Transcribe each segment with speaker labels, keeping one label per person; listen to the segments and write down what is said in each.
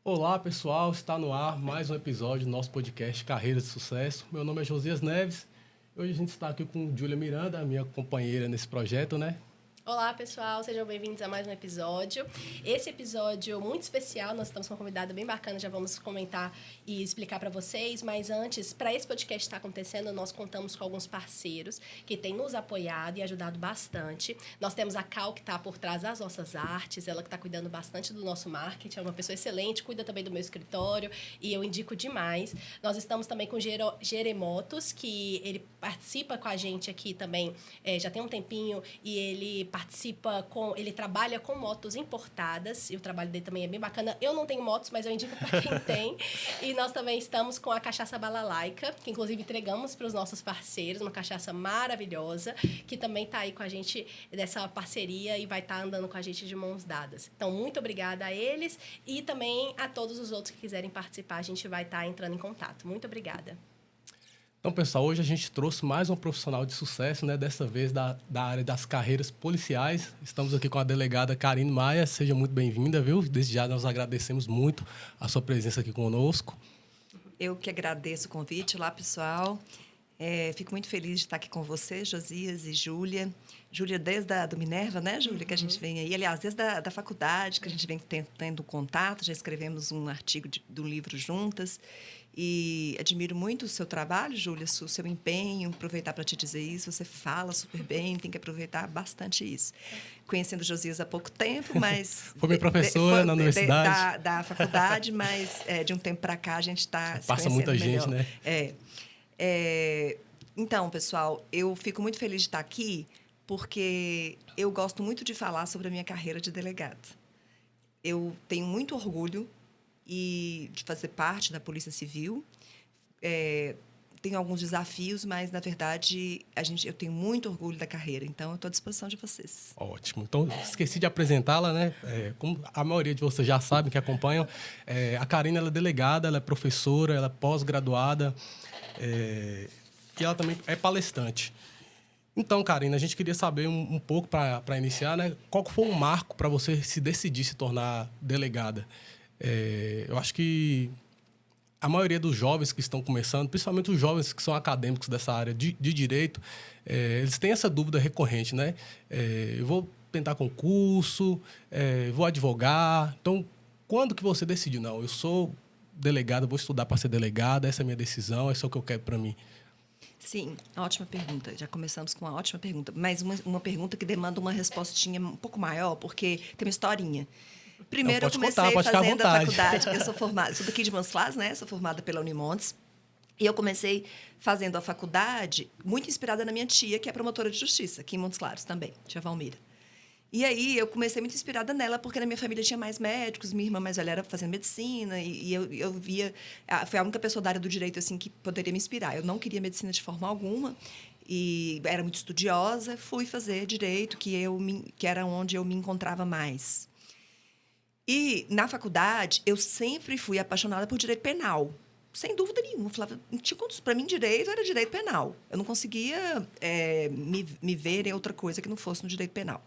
Speaker 1: Olá, pessoal, está no ar mais um episódio do nosso podcast Carreira de Sucesso. Meu nome é Josias Neves. Hoje a gente está aqui com Júlia Miranda, minha companheira nesse projeto, né?
Speaker 2: Olá, pessoal, sejam bem-vindos a mais um episódio. Esse episódio muito especial, nós estamos com uma convidada bem bacana, já vamos comentar e explicar para vocês, mas antes, para esse podcast estar acontecendo, nós contamos com alguns parceiros que têm nos apoiado e ajudado bastante. Nós temos a Cal, que está por trás das nossas artes, ela que está cuidando bastante do nosso marketing, é uma pessoa excelente, cuida também do meu escritório e eu indico demais. Nós estamos também com o Jeremotos, que ele participa com a gente aqui também, já tem um tempinho, e ele trabalha com motos importadas, e o trabalho dele também é bem bacana. Eu não tenho motos, mas eu indico para quem tem. E nós também estamos com a cachaça Balalaica, que inclusive entregamos para os nossos parceiros, uma cachaça maravilhosa, que também está aí com a gente dessa parceria e vai estar andando com a gente de mãos dadas. Então, muito obrigada a eles e também a todos os outros que quiserem participar, a gente vai estar entrando em contato. Muito obrigada.
Speaker 1: Então, pessoal, hoje a gente trouxe mais um profissional de sucesso, né? Dessa vez da área das carreiras policiais. Estamos aqui com a delegada Karine Maia. Seja muito bem-vinda, viu? Desde já nós agradecemos muito a sua presença aqui conosco.
Speaker 3: Eu que agradeço o convite. Olá, pessoal. Fico muito feliz de estar aqui com você, Josias e Júlia. Júlia, desde do Minerva, né, Júlia, que a gente vem aí. Aliás, desde da faculdade, que a gente vem tendo contato. Já escrevemos um artigo do livro juntas. E admiro muito o seu trabalho, Júlia, o seu empenho. Aproveitar para te dizer isso. Você fala super bem, tem que aproveitar bastante isso. Conhecendo Josias há pouco tempo, mas...
Speaker 1: Foi minha professora na universidade.
Speaker 3: Da faculdade, mas de um tempo para cá a gente está se
Speaker 1: Passa
Speaker 3: conhecendo
Speaker 1: muita
Speaker 3: melhor.
Speaker 1: gente, né?
Speaker 3: Então, pessoal, eu fico muito feliz de estar aqui porque eu gosto muito de falar sobre a minha carreira de delegada. Eu tenho muito orgulho de fazer parte da Polícia Civil. Tenho alguns desafios, mas, na verdade, eu tenho muito orgulho da carreira. Então, eu estou à disposição de vocês.
Speaker 1: Ótimo. Então, esqueci de apresentá-la, né? Como a maioria de vocês já sabem, que acompanham, a Karine, ela é delegada, ela é professora, ela é pós-graduada e ela também é palestrante. Então, Karine, a gente queria saber um pouco, para iniciar, né? Qual foi o marco para você se decidir se tornar delegada? Eu acho que a maioria dos jovens que estão começando, principalmente os jovens que são acadêmicos dessa área de direito, eles têm essa dúvida recorrente, né? Eu vou tentar concurso, vou advogar. Então, quando que você decide? Não, eu sou delegada, vou estudar para ser delegada, essa é a minha decisão, essa é o que eu quero para mim.
Speaker 3: Sim, ótima pergunta. Já começamos com uma ótima pergunta. Mas uma pergunta que demanda uma respostinha um pouco maior, porque tem uma historinha. Primeiro, eu comecei fazendo a faculdade. Eu sou daqui de Montes Claros, né? Sou formada pela Unimontes. E eu comecei fazendo a faculdade muito inspirada na minha tia, que é promotora de justiça, aqui em Montes Claros também, tia Valmira. E aí, eu comecei muito inspirada nela, porque na minha família tinha mais médicos, minha irmã mais velha era fazendo medicina, e eu via... Foi a única pessoa da área do direito, assim, que poderia me inspirar. Eu não queria medicina de forma alguma, e era muito estudiosa, fui fazer direito, que era onde eu me encontrava mais. E, na faculdade, eu sempre fui apaixonada por direito penal. Sem dúvida nenhuma. Para mim, direito era direito penal. Eu não conseguia me ver em outra coisa que não fosse no direito penal.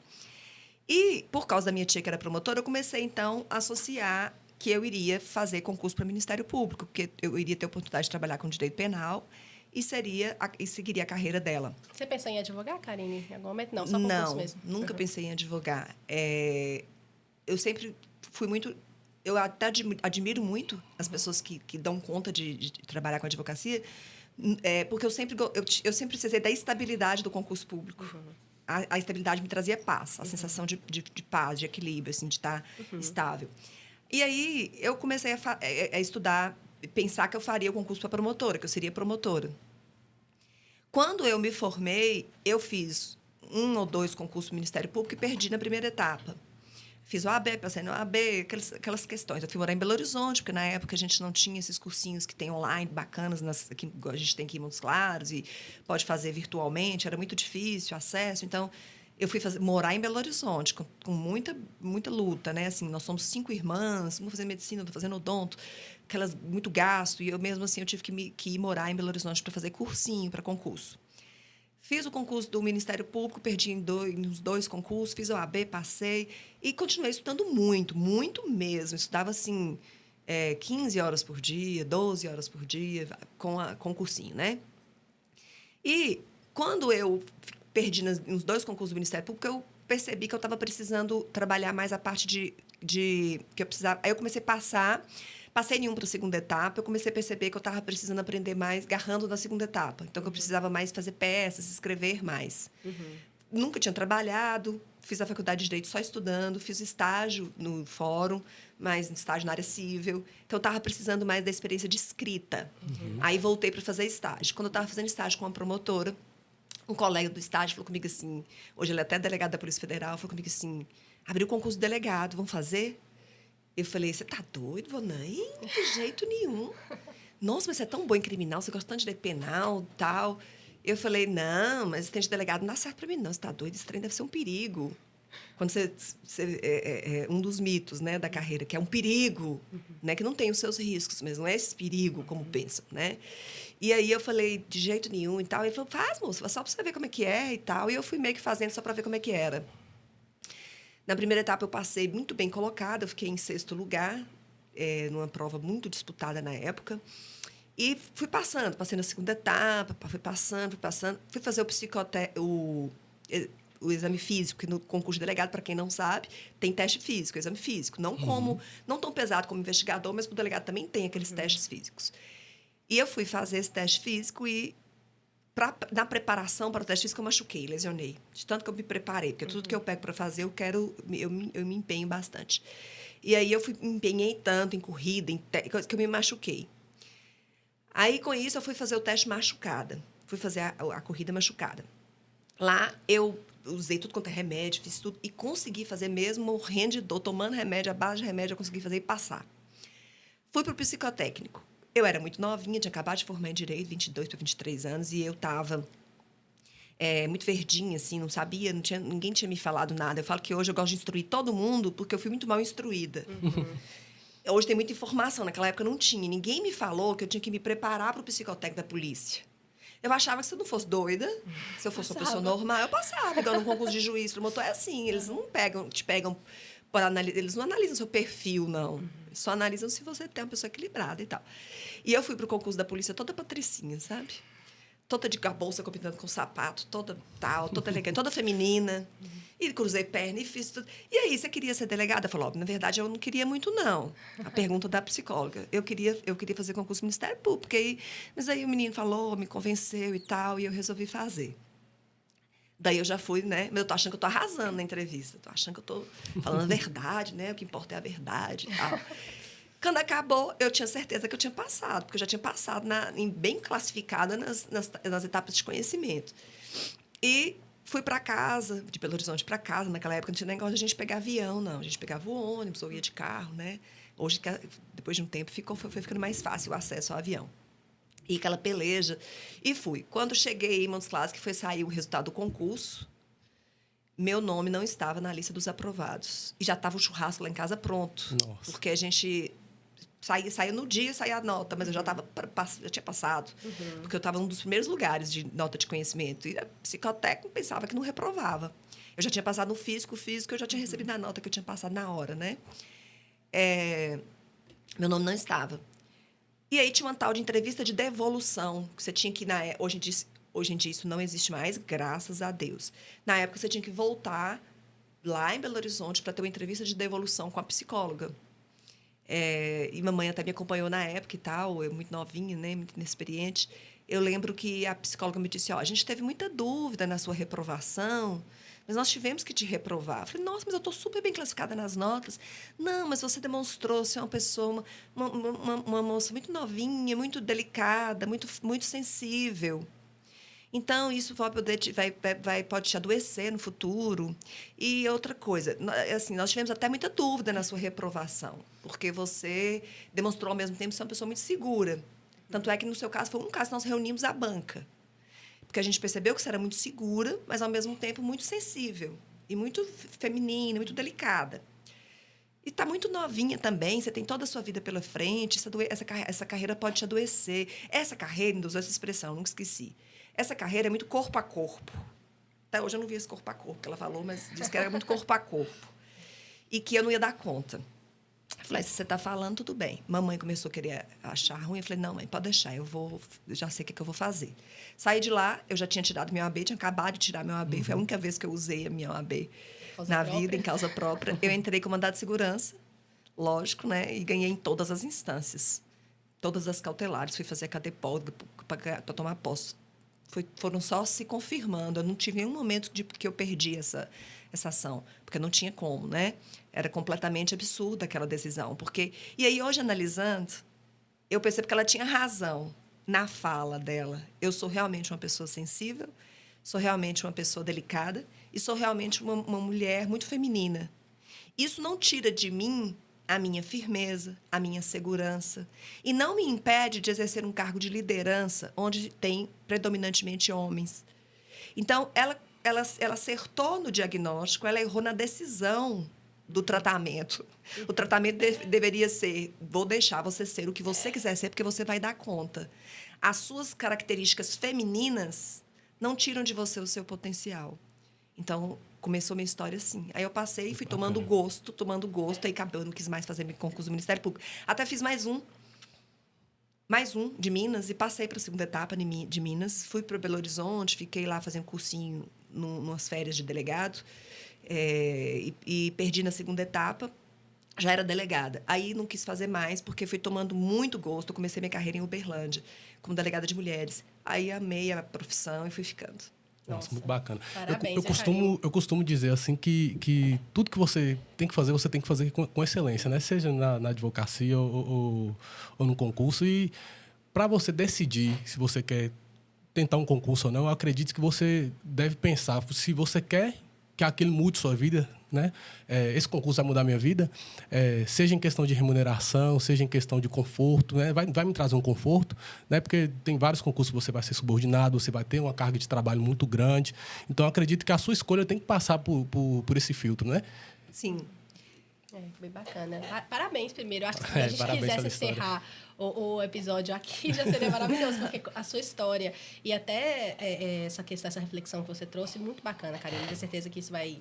Speaker 3: E, por causa da minha tia, que era promotora, eu comecei, então, a associar que eu iria fazer concurso para o Ministério Público, porque eu iria ter a oportunidade de trabalhar com direito penal e seguiria a carreira dela.
Speaker 2: Você pensou em advogar, Karine? Em algum momento? Não, só concurso mesmo.
Speaker 3: Nunca pensei em advogar. Eu sempre fui muito... Eu até admiro muito as pessoas que dão conta de trabalhar com advocacia, porque eu sempre precisei da estabilidade do concurso público. Uhum. A estabilidade me trazia paz, a sensação de paz, de equilíbrio, assim, de estar estável. E aí, eu comecei a estudar, pensar que eu faria o concurso para promotora, que eu seria promotora. Quando eu me formei, eu fiz 1 ou 2 concursos do Ministério Público e perdi na primeira etapa. Fiz o AB, passei no AB, aquelas questões. Eu fui morar em Belo Horizonte, porque na época a gente não tinha esses cursinhos que tem online, bacanas, que a gente tem aqui em Montes Claros, e pode fazer virtualmente, era muito difícil o acesso. Então, eu fui morar em Belo Horizonte, com muita, muita luta, né? Assim, nós somos 5 irmãs, uma fazendo medicina, outra fazendo odonto, muito gasto, e eu mesmo assim eu tive que ir morar em Belo Horizonte para fazer cursinho, para concurso. Fiz o concurso do Ministério Público, perdi nos 2 concursos, fiz o AB, passei e continuei estudando muito, muito mesmo. Estudava, assim, 15 horas por dia, 12 horas por dia, com o cursinho, né? E quando eu perdi nos 2 concursos do Ministério Público, eu percebi que eu estava precisando trabalhar mais a parte de que eu precisava. Aí eu comecei a passei em para a segunda etapa, eu comecei a perceber que eu estava precisando aprender mais, garrando na segunda etapa. Então, que eu precisava mais fazer peças, escrever mais. Nunca tinha trabalhado, fiz a faculdade de Direito só estudando, fiz estágio no fórum, mas estágio na área civil. Então, eu estava precisando mais da experiência de escrita. Aí, voltei para fazer estágio. Quando eu estava fazendo estágio com uma promotora, um colega do estágio falou comigo assim, hoje ele é até delegado da Polícia Federal, falou comigo assim, abriu o concurso de delegado, vamos fazer? Eu falei, você tá doido, Vonãe? De jeito nenhum. Nossa, mas você é tão bom em criminal, você gosta tanto de direito penal e tal. Eu falei, não, mas esse trem de delegado não dá certo para mim, não. Você tá doido? Esse trem deve ser um perigo. Quando é um dos mitos, né, da carreira, que é um perigo, né, que não tem os seus riscos, mas não é esse perigo como pensam, né? E aí eu falei, de jeito nenhum e tal. Ele falou, faz, moça, só para você ver como é que é e tal. E eu fui meio que fazendo só para ver como é que era. Na primeira etapa, eu passei muito bem colocada, eu fiquei em 6º lugar, numa prova muito disputada na época. E fui passando, passei na segunda etapa, fui passando. Fui fazer o exame físico, que no concurso de delegado, para quem não sabe, tem teste físico, exame físico. Não tão pesado como investigador, mas o delegado também tem aqueles testes físicos. E eu fui fazer esse teste físico e na preparação para o teste físico, eu machuquei, lesionei. De tanto que eu me preparei, porque tudo que eu pego para fazer, eu me empenho bastante. E aí, eu me empenhei tanto em corrida, que eu me machuquei. Aí, com isso, eu fui fazer o teste machucada. Fui fazer a corrida machucada. Lá, eu usei tudo quanto é remédio, fiz tudo, e consegui fazer mesmo, morrendo de dor, tomando remédio, a base de remédio, eu consegui fazer e passar. Fui para o psicotécnico. Eu era muito novinha, tinha acabado de formar em Direito, 22 para 23 anos, e eu estava muito verdinha, assim, não sabia, ninguém tinha me falado nada. Eu falo que hoje eu gosto de instruir todo mundo porque eu fui muito mal instruída. Hoje tem muita informação, naquela época não tinha. Ninguém me falou que eu tinha que me preparar para o psicotécnico da polícia. Eu achava que se eu não fosse doida, se eu fosse uma pessoa normal, eu passava. Igual num concurso de juiz, promotor, é assim, eles não te pegam eles não analisam seu perfil, não. Eles só analisam se você tem uma pessoa equilibrada e tal. E eu fui pro concurso da polícia toda patricinha, sabe? Toda de bolsa combinando com sapato, toda tal, toda elegante, toda feminina. E cruzei perna e fiz tudo. E aí, você queria ser delegada? Eu falei, na verdade, eu não queria muito, não. A pergunta da psicóloga. Eu queria fazer concurso do Ministério Público. Mas aí o menino falou, me convenceu e tal, e eu resolvi fazer. Daí eu já fui, né? Mas eu tô achando que eu tô arrasando na entrevista. Tô achando que eu tô falando a verdade, né? O que importa é a verdade e tal. Quando acabou, eu tinha certeza que eu tinha passado, porque eu já tinha passado bem classificada nas etapas de conhecimento. E fui para casa, de Belo Horizonte para casa. Naquela época não tinha negócio de a gente pegar avião, não. A gente pegava o ônibus ou ia de carro, né? Hoje, depois de um tempo, foi ficando mais fácil o acesso ao avião. E aquela peleja. E fui. Quando cheguei em Montes Claros, que foi sair o resultado do concurso, meu nome não estava na lista dos aprovados. E já estava o churrasco lá em casa pronto.
Speaker 1: Nossa.
Speaker 3: Porque a gente saía no dia, saía a nota, mas eu já tinha passado. Porque eu estava em um dos primeiros lugares de nota de conhecimento. E a psicotécnica pensava que não reprovava. Eu já tinha passado no físico eu já tinha recebido a nota que eu tinha passado na hora, né? Meu nome não estava. E aí tinha uma tal de entrevista de devolução, que você tinha que ir hoje em dia isso não existe mais, graças a Deus. Na época, você tinha que voltar lá em Belo Horizonte para ter uma entrevista de devolução com a psicóloga. E mamãe até me acompanhou na época e tal, eu muito novinha, né, muito inexperiente. Eu lembro que a psicóloga me disse, a gente teve muita dúvida na sua reprovação, mas nós tivemos que te reprovar. Eu falei, nossa, mas eu estou super bem classificada nas notas. Não, mas você demonstrou ser uma pessoa, uma moça muito novinha, muito delicada, muito, muito sensível. Então, isso pode te adoecer no futuro. E outra coisa, assim, nós tivemos até muita dúvida na sua reprovação, porque você demonstrou, ao mesmo tempo, ser uma pessoa muito segura. Tanto é que, no seu caso, foi um caso que nós reunimos a banca. Porque a gente percebeu que você era muito segura, mas, ao mesmo tempo, muito sensível. E muito feminina, muito delicada. E está muito novinha também, você tem toda a sua vida pela frente, essa carreira pode te adoecer. Essa carreira, ainda usou essa expressão, nunca esqueci. Essa carreira é muito corpo a corpo. Até hoje eu não vi esse corpo a corpo que ela falou, mas disse que era muito corpo a corpo. E que eu não ia dar conta. falei, se você está falando, tudo bem. Mamãe começou a querer achar ruim. Eu falei, não, mãe, pode deixar, eu já sei o que eu vou fazer. Saí de lá, eu já tinha tirado meu AB, tinha acabado de tirar meu AB. Foi a única vez que eu usei a minha AB na vida, em causa própria. Eu entrei com mandado de segurança, lógico, né? E ganhei em todas as instâncias. Todas as cautelares. Fui fazer CADEPOL para tomar posse. Foram só se confirmando. Eu não tive nenhum momento que eu perdi essa ação, porque não tinha como, né? Era completamente absurda aquela decisão. E aí, hoje, analisando, eu percebo que ela tinha razão na fala dela. Eu sou realmente uma pessoa sensível, sou realmente uma pessoa delicada e sou realmente uma mulher muito feminina. Isso não tira de mim a minha firmeza, a minha segurança, e não me impede de exercer um cargo de liderança onde tem predominantemente homens. Então, ela acertou no diagnóstico, ela errou na decisão do tratamento. O tratamento deveria ser, vou deixar você ser o que você quiser ser, porque você vai dar conta. As suas características femininas não tiram de você o seu potencial. Então, começou minha história assim. Aí eu passei, fui tomando gosto, aí acabou, eu não quis mais fazer concurso do Ministério Público. Até fiz mais um de Minas, e passei para a segunda etapa de Minas. Fui para Belo Horizonte, fiquei lá fazendo cursinho numas férias de delegado, e perdi na segunda etapa. Já era delegada. Aí não quis fazer mais, porque fui tomando muito gosto. Eu comecei minha carreira em Uberlândia, como delegada de mulheres. Aí amei a profissão e fui ficando.
Speaker 1: Nossa, muito bacana.
Speaker 2: Parabéns,
Speaker 1: eu costumo dizer assim que tudo que você tem que fazer com excelência, né? Seja na advocacia ou no concurso. E para você decidir se você quer tentar um concurso ou não, eu acredito que você deve pensar se você quer que aquilo mude sua vida, né? Esse concurso vai mudar minha vida, seja em questão de remuneração, seja em questão de conforto, né? Vai me trazer um conforto, né? Porque tem vários concursos que você vai ser subordinado, você vai ter uma carga de trabalho muito grande. Então, eu acredito que a sua escolha tem que passar por esse filtro, né?
Speaker 3: Sim.
Speaker 2: Bem bacana. Parabéns, primeiro. Eu acho que se a gente quisesse encerrar o episódio aqui, já seria maravilhoso, porque a sua história e até essa questão, essa reflexão que você trouxe, muito bacana, Karine. Tenho certeza que isso vai...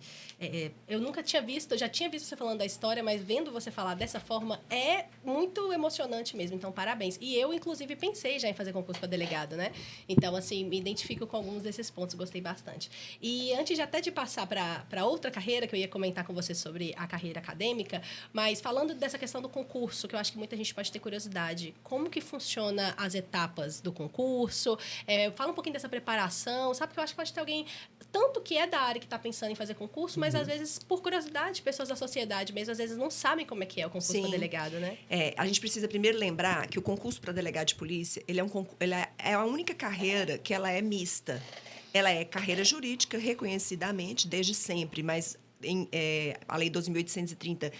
Speaker 2: eu nunca tinha visto, eu já tinha visto você falando da história, mas vendo você falar dessa forma, é muito emocionante mesmo. Então, parabéns. E eu, inclusive, pensei já em fazer concurso para delegado, né? Então, assim, me identifico com alguns desses pontos, gostei bastante. E antes de passar para outra carreira, que eu ia comentar com você sobre a carreira acadêmica, mas falando dessa questão do concurso, que eu acho que muita gente pode ter curiosidade, como que funciona as etapas do concurso? Fala um pouquinho dessa preparação, sabe? Porque eu acho que pode ter alguém, tanto que é da área que está pensando em fazer concurso, mas às vezes, por curiosidade, pessoas da sociedade mesmo, às vezes não sabem como é que é o concurso para delegado, né?
Speaker 3: A gente precisa primeiro lembrar que o concurso para delegado de polícia, ele é a única carreira que ela é mista. Ela é carreira jurídica, reconhecidamente, desde sempre, mas a Lei 12.830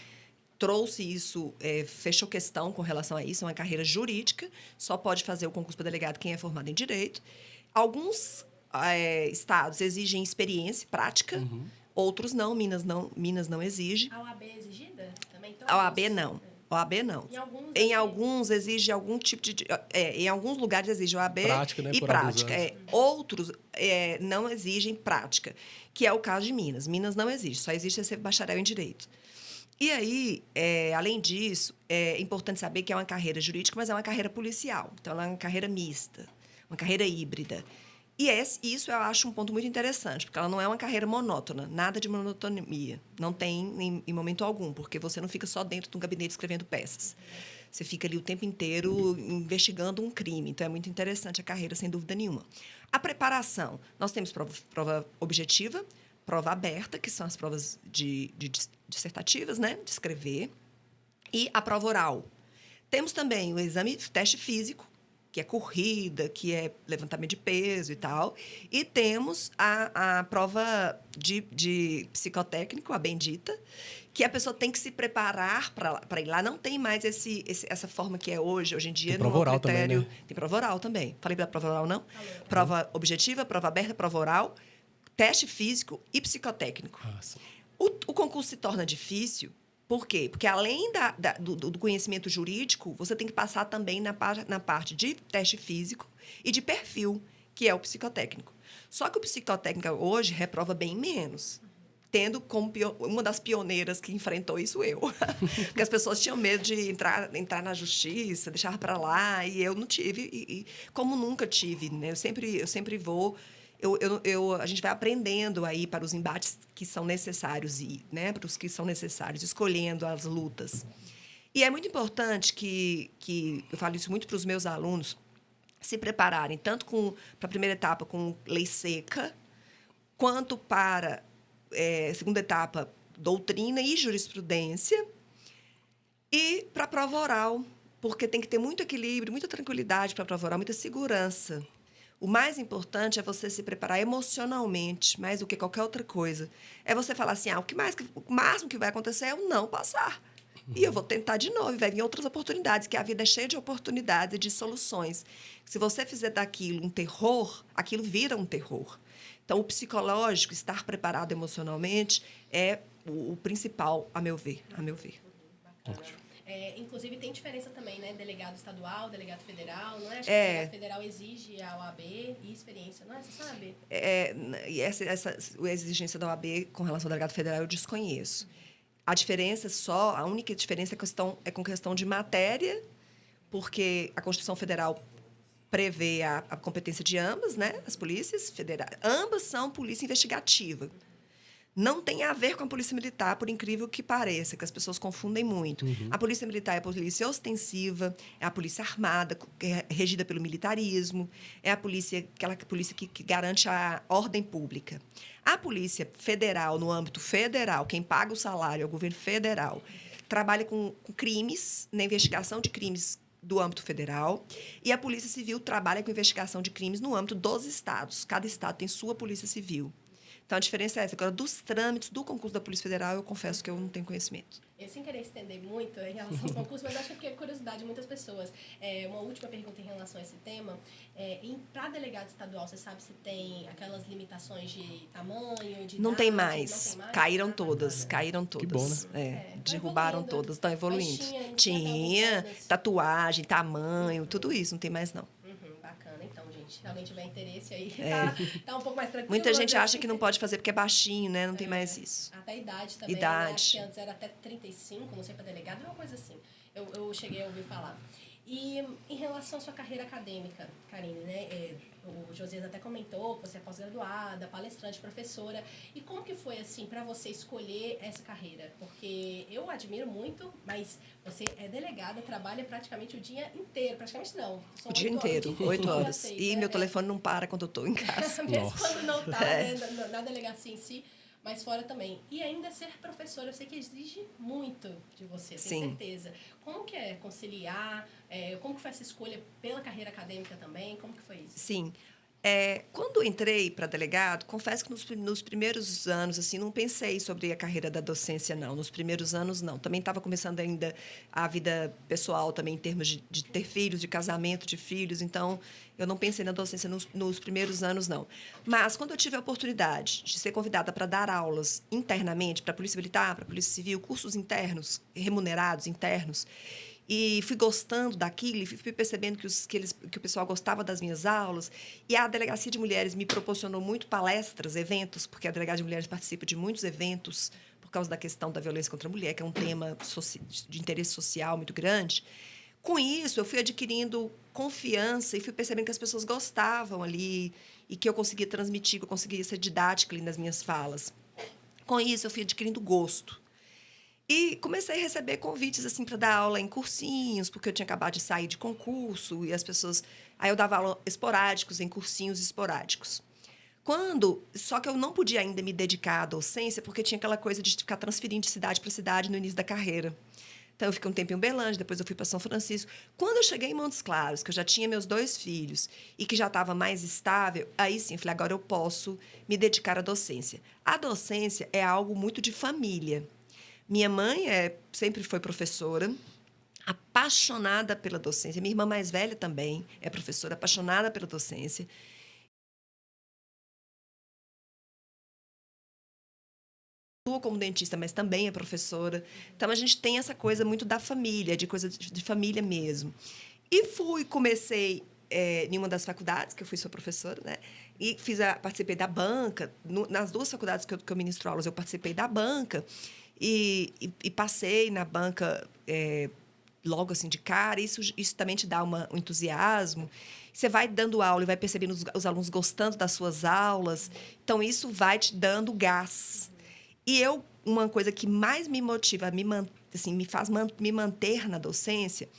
Speaker 3: trouxe isso, fechou questão com relação a isso, é uma carreira jurídica, só pode fazer o concurso para delegado quem é formado em direito. Alguns estados exigem experiência prática, outros não, Minas não exige.
Speaker 2: A OAB é exigida também? Então,
Speaker 3: a OAB não. OAB não. Em alguns exige algum tipo de... em alguns lugares exige OAB prática, né, e prática. Outros não exigem prática, que é o caso de Minas. Minas não exige, só existe ser bacharel em direito. E aí, além disso, é importante saber que é uma carreira jurídica, mas é uma carreira policial. Então, ela é uma carreira mista, uma carreira híbrida. E isso eu acho um ponto muito interessante, porque ela não é uma carreira monótona, nada de monotonia. Não tem em momento algum, porque você não fica só dentro de um gabinete escrevendo peças. Você fica ali o tempo inteiro investigando um crime. Então, é muito interessante a carreira, sem dúvida nenhuma. A preparação. Nós temos prova objetiva, prova aberta, que são as provas dissertativas, né? De escrever, e a prova oral. Temos também o teste físico, que é corrida, que é levantamento de peso e tal. E temos a prova de psicotécnico, a bendita, que a pessoa tem que se preparar para ir lá. Não tem mais essa forma que é hoje em dia.
Speaker 1: Tem prova oral também, né?
Speaker 3: Tem prova oral também. Falei da prova oral, não? Prova objetiva, prova aberta, prova oral, teste físico e psicotécnico. O concurso se torna difícil, por quê? Porque, além do conhecimento jurídico, você tem que passar também na parte de teste físico e de perfil, que é o psicotécnico. Só que o psicotécnico hoje reprova bem menos. tendo como uma das pioneiras que enfrentou isso eu. Porque as pessoas tinham medo de entrar na justiça, deixar para lá, e eu não tive, e como nunca tive, né? Eu sempre vou... a gente vai aprendendo aí para os embates que são necessários, né? Para os que são necessários, escolhendo as lutas. E é muito importante que eu falo isso muito para os meus alunos, se prepararem tanto para a primeira etapa com lei seca, quanto para segunda etapa, doutrina e jurisprudência, e para a prova oral, porque tem que ter muito equilíbrio, muita tranquilidade para a prova oral, muita segurança. O mais importante é você se preparar emocionalmente, mais do que qualquer outra coisa. É você falar assim, o máximo que vai acontecer é eu não passar. E eu vou tentar de novo, e vai vir outras oportunidades, que a vida é cheia de oportunidades e de soluções. Se você fizer daquilo um terror, aquilo vira um terror. Então, o psicológico, estar preparado emocionalmente, é o principal, a meu ver.
Speaker 2: Bacana. Inclusive, tem diferença também, né? Delegado estadual, delegado federal, não é? Acho que o delegado federal exige a OAB e experiência, não é? Você sabe?
Speaker 3: Essa exigência da OAB com relação ao delegado federal eu desconheço. A única diferença é com questão de matéria, porque a Constituição Federal prevê a competência de ambas, né? As polícias federais. Ambas são polícia investigativa. Não tem a ver com a polícia militar, por incrível que pareça, que as pessoas confundem muito. Uhum. A polícia militar é a polícia ostensiva, é a polícia armada, regida pelo militarismo, é aquela polícia que garante a ordem pública. A polícia federal, no âmbito federal, quem paga o salário é o governo federal, trabalha com crimes, na investigação de crimes do âmbito federal, e a Polícia Civil trabalha com investigação de crimes no âmbito dos estados. Cada estado tem sua Polícia Civil. Então, a diferença é essa. Agora, dos trâmites do concurso da Polícia Federal, eu confesso que eu não tenho conhecimento.
Speaker 2: Eu, sem querer estender muito em relação ao concurso, mas acho que é curiosidade de muitas pessoas. Uma última pergunta em relação a esse tema. Para delegado estadual, você sabe se tem aquelas limitações de tamanho, de
Speaker 3: Não
Speaker 2: idade?
Speaker 3: tem mais.
Speaker 2: Não tem mais?
Speaker 3: Caíram todas.
Speaker 1: Que bom,
Speaker 3: né? Derrubaram todas, estão evoluindo. Tinha tatuagem, tamanho, tudo isso. Não tem mais, não.
Speaker 2: Bacana. Então, gente, se alguém tiver interesse aí, tá um pouco mais tranquilo.
Speaker 3: Muita gente acha que não pode fazer porque é baixinho, né? Não tem mais isso.
Speaker 2: Até a idade também. Né? Acho que antes era até 35, não sei, para delegado, é uma coisa assim. Eu cheguei a ouvir falar. E em relação à sua carreira acadêmica, Karine, né? O Josias até comentou que você é pós-graduada, palestrante, professora. E como que foi, assim, para você escolher essa carreira? Porque eu admiro muito, mas você é delegada, trabalha praticamente o dia inteiro. Praticamente não.
Speaker 3: O dia inteiro, 8 horas. E meu telefone não para quando eu estou em casa.
Speaker 2: Mesmo quando não está, né, na delegacia em si, mas fora também. E ainda ser professora, eu sei que exige muito de você, tenho certeza. Como que é conciliar? Como que foi essa escolha pela carreira acadêmica também? Como que foi isso?
Speaker 3: Sim. Quando entrei para delegado, confesso que nos primeiros anos, assim, não pensei sobre a carreira da docência, não. Nos primeiros anos, não. Também estava começando ainda a vida pessoal, também em termos de ter filhos, de casamento de filhos. Então, eu não pensei na docência nos primeiros anos, não. Mas, quando eu tive a oportunidade de ser convidada para dar aulas internamente para a Polícia Militar, para a Polícia Civil, cursos internos, remunerados, internos, e fui gostando daquilo, e fui percebendo que o pessoal gostava das minhas aulas. E a Delegacia de Mulheres me proporcionou muito palestras, eventos, porque a Delegacia de Mulheres participa de muitos eventos por causa da questão da violência contra a mulher, que é um tema de interesse social muito grande. Com isso, eu fui adquirindo confiança e fui percebendo que as pessoas gostavam ali e que eu conseguia transmitir, que eu conseguia ser didática ali nas minhas falas. Com isso, eu fui adquirindo gosto. E comecei a receber convites assim para dar aula em cursinhos, porque eu tinha acabado de sair de concurso e as pessoas... Aí eu dava aula esporádicos, em cursinhos esporádicos. Só que eu não podia ainda me dedicar à docência, porque tinha aquela coisa de ficar transferindo de cidade para cidade no início da carreira. Então, eu fiquei um tempo em Uberlândia, depois eu fui para São Francisco. Quando eu cheguei em Montes Claros, que eu já tinha meus 2 filhos e que já estava mais estável, aí sim, eu falei, agora eu posso me dedicar à docência. A docência é algo muito de família. Minha mãe sempre foi professora, apaixonada pela docência. Minha irmã mais velha também é professora, apaixonada pela docência. Atua como dentista, mas também é professora. Então, a gente tem essa coisa muito da família, de coisa de família mesmo. E comecei em uma das faculdades, que eu fui sua professora, né? E participei da banca. Nas 2 faculdades que eu ministro aulas, eu participei da banca. E passei na banca logo assim de cara. Isso também te dá um entusiasmo. Você vai dando aula e vai percebendo os alunos gostando das suas aulas. Então, isso vai te dando gás. E uma coisa que mais me motiva, me faz me manter na docência,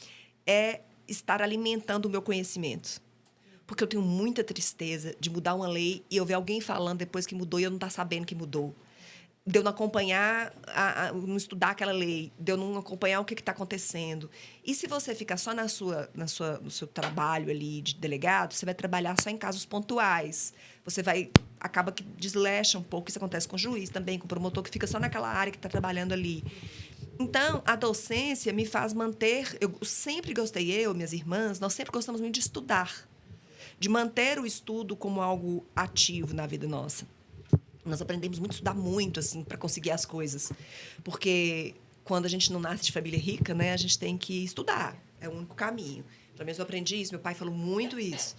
Speaker 3: é estar alimentando o meu conhecimento. Porque eu tenho muita tristeza de mudar uma lei e eu ver alguém falando depois que mudou e eu não estar sabendo que mudou. De eu não acompanhar, não estudar aquela lei, de eu não acompanhar o que está acontecendo. E se você ficar só no seu trabalho ali de delegado, você vai trabalhar só em casos pontuais. Acaba que deslecha um pouco. Isso acontece com o juiz também, com o promotor, que fica só naquela área que está trabalhando ali. Então, a docência me faz manter... Eu sempre gostei, minhas irmãs, nós sempre gostamos muito de estudar, de manter o estudo como algo ativo na vida nossa. Nós aprendemos muito a estudar muito, assim, para conseguir as coisas. Porque quando a gente não nasce de família rica, né, a gente tem que estudar. É o único caminho. Pelo menos eu aprendi isso, meu pai falou muito isso.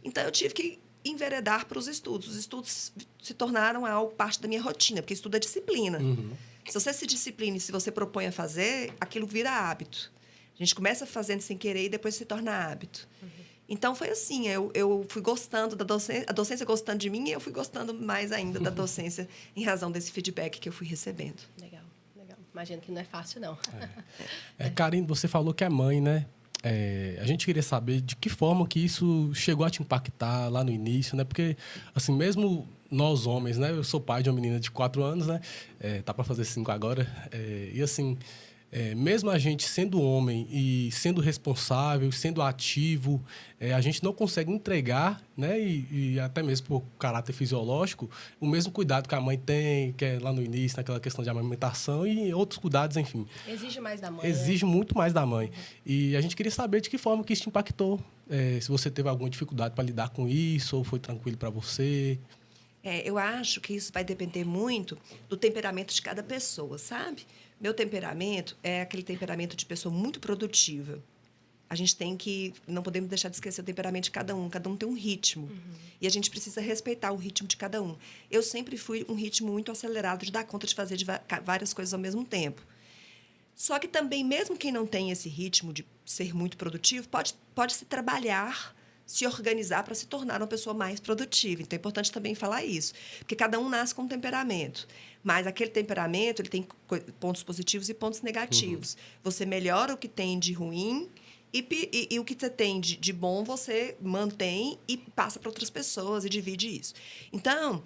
Speaker 3: Então, eu tive que enveredar para os estudos. Os estudos se tornaram parte da minha rotina, porque estudo é disciplina.
Speaker 1: Uhum.
Speaker 3: Se você se disciplina e se você propõe a fazer, aquilo vira hábito. A gente começa fazendo sem querer e depois se torna hábito. Uhum. Então, foi assim, eu fui gostando da docência, a docência gostando de mim, e eu fui gostando mais ainda da docência em razão desse feedback que eu fui recebendo.
Speaker 2: Legal. Imagino que não é fácil, não.
Speaker 1: Karine, você falou que é mãe, né? A gente queria saber de que forma que isso chegou a te impactar lá no início, né? Porque, assim, mesmo nós homens, né? Eu sou pai de uma menina de 4 anos, né? Tá para fazer 5 agora. E, assim... mesmo a gente sendo homem e sendo responsável, sendo ativo, a gente não consegue entregar, né, e até mesmo por caráter fisiológico, o mesmo cuidado que a mãe tem, que é lá no início, naquela questão de amamentação e outros cuidados, enfim.
Speaker 2: Exige mais da mãe.
Speaker 1: Exige muito mais da mãe. E a gente queria saber de que forma que isso te impactou. Se você teve alguma dificuldade para lidar com isso, ou foi tranquilo para você.
Speaker 3: Eu acho que isso vai depender muito do temperamento de cada pessoa, sabe? Meu temperamento é aquele temperamento de pessoa muito produtiva. A gente não podemos deixar de esquecer o temperamento de cada um tem um ritmo. Uhum. E a gente precisa respeitar o ritmo de cada um. Eu sempre fui um ritmo muito acelerado de dar conta de fazer várias coisas ao mesmo tempo. Só que também, mesmo quem não tem esse ritmo de ser muito produtivo, pode se trabalhar, se organizar para se tornar uma pessoa mais produtiva. Então, é importante também falar isso. Porque cada um nasce com um temperamento. Mas aquele temperamento ele tem pontos positivos e pontos negativos. Uhum. Você melhora o que tem de ruim e o que você tem de bom você mantém e passa para outras pessoas e divide isso. Então,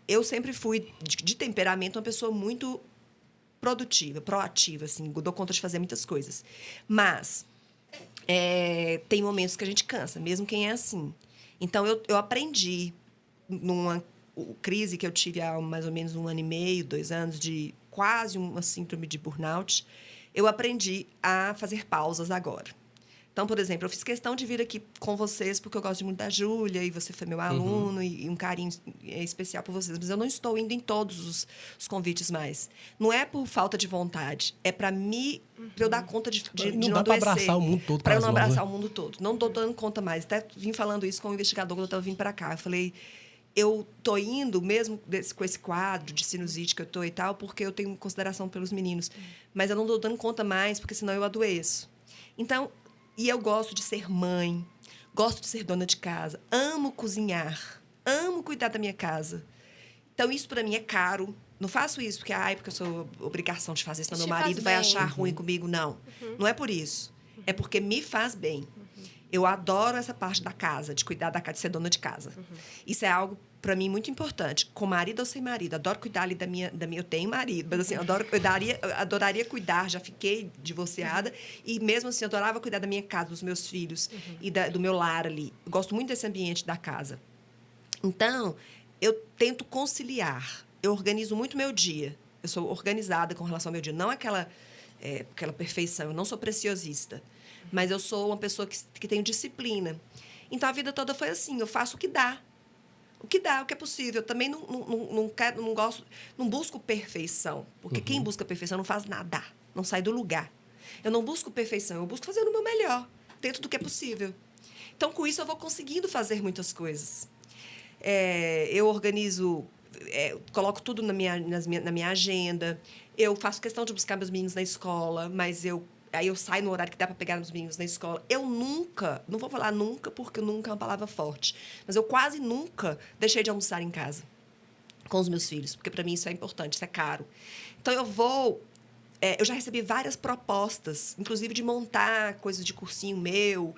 Speaker 3: eu sempre fui, de temperamento, uma pessoa muito produtiva, proativa, assim, dou conta de fazer muitas coisas. Mas tem momentos que a gente cansa, mesmo quem é assim. Então, eu aprendi numa crise que eu tive há mais ou menos 1 ano e meio, 2 anos, de quase uma síndrome de burnout, eu aprendi a fazer pausas agora. Então, por exemplo, eu fiz questão de vir aqui com vocês porque eu gosto muito da Júlia e você foi meu aluno e um carinho especial por vocês. Mas eu não estou indo em todos os convites mais. Não é por falta de vontade. É para eu dar conta de não adoecer.
Speaker 1: Para abraçar o mundo todo.
Speaker 3: Para eu não abraçar o mundo todo. Não estou dando conta mais. Até vim falando isso com o investigador quando eu estava vindo para cá. Eu falei... Eu estou indo, mesmo com esse quadro de sinusite que eu estou e tal, porque eu tenho consideração pelos meninos. Mas eu não estou dando conta mais, porque senão eu adoeço. Então, e eu gosto de ser mãe, gosto de ser dona de casa, amo cozinhar, amo cuidar da minha casa. Então, isso para mim é caro. Não faço isso porque eu sou obrigação de fazer, senão meu marido vai achar ruim comigo. Não, não é por isso. É porque me faz bem. Eu adoro essa parte da casa, de cuidar da casa, de ser dona de casa. Isso é algo, para mim, muito importante. Com marido ou sem marido. Adoro cuidar ali da minha... Eu tenho marido, mas assim, adoraria cuidar. Já fiquei divorciada. E mesmo assim, eu adorava cuidar da minha casa, dos meus filhos e do meu lar ali. Eu gosto muito desse ambiente da casa. Então, eu tento conciliar. Eu organizo muito meu dia. Eu sou organizada com relação ao meu dia. Não aquela perfeição. Eu não sou preciosista. Mas eu sou uma pessoa que tenho disciplina. Então, a vida toda foi assim. Eu faço o que dá. O que dá, o que é possível. Eu também não busco perfeição. Porque quem busca perfeição não faz nada. Não sai do lugar. Eu não busco perfeição. Eu busco fazer o meu melhor. Dentro do que é possível. Então, com isso, eu vou conseguindo fazer muitas coisas. Eu organizo, coloco tudo na minha agenda. Eu faço questão de buscar meus meninos na escola, mas aí eu saio no horário que dá para pegar os meninos na escola. Eu nunca, não vou falar nunca, porque nunca é uma palavra forte, mas eu quase nunca deixei de almoçar em casa com os meus filhos, porque para mim isso é importante, isso é caro. Então, eu já recebi várias propostas, inclusive de montar coisas de cursinho meu,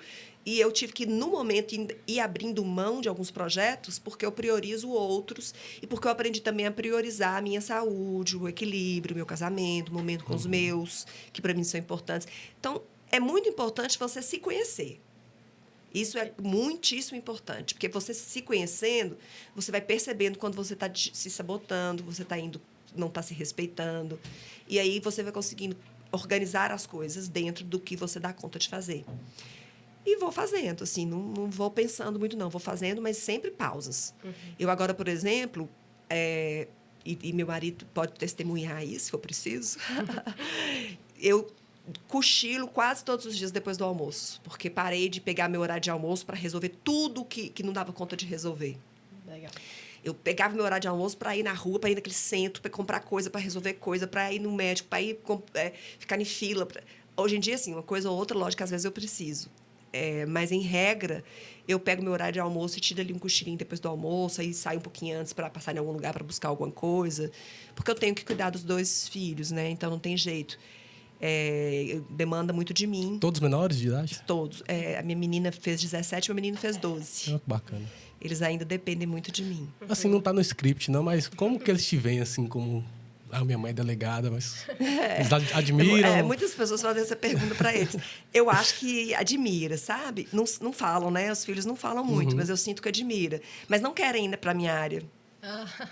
Speaker 3: e eu tive que, no momento, ir abrindo mão de alguns projetos, porque eu priorizo outros e porque eu aprendi também a priorizar a minha saúde, o equilíbrio, o meu casamento, o momento com os meus, que para mim são importantes. Então, é muito importante você se conhecer. Isso é muitíssimo importante, porque você se conhecendo, você vai percebendo quando você está se sabotando, você não está se respeitando, e aí você vai conseguindo organizar as coisas dentro do que você dá conta de fazer. E vou fazendo, assim, não vou pensando muito, não. Vou fazendo, mas sempre pausas. Eu agora, por exemplo, e meu marido pode testemunhar isso, se for preciso, eu cochilo quase todos os dias depois do almoço, porque parei de pegar meu horário de almoço para resolver tudo que não dava conta de resolver.
Speaker 2: Legal.
Speaker 3: Eu pegava meu horário de almoço para ir na rua, para ir naquele centro, para comprar coisa, para resolver coisa, para ir no médico, para ir ficar em fila. Hoje em dia, assim, uma coisa ou outra, lógico, às vezes eu preciso. Mas, em regra, eu pego meu horário de almoço e tiro ali um cochilinho depois do almoço, aí saio um pouquinho antes para passar em algum lugar para buscar alguma coisa. Porque eu tenho que cuidar dos 2 filhos, né? Então, não tem jeito. Demanda muito de mim.
Speaker 1: Todos menores de idade?
Speaker 3: Todos. A minha menina fez 17, meu menino fez 12.
Speaker 1: Que bacana.
Speaker 3: Eles ainda dependem muito de mim.
Speaker 1: Assim, não está no script, não, mas como que eles te veem, assim, como... A minha mãe é delegada, mas eles admiram?
Speaker 3: Muitas pessoas fazem essa pergunta para eles. Eu acho que admira, sabe? Não falam, né? Os filhos não falam muito, mas eu sinto que admira. Mas não querem ir para a minha área.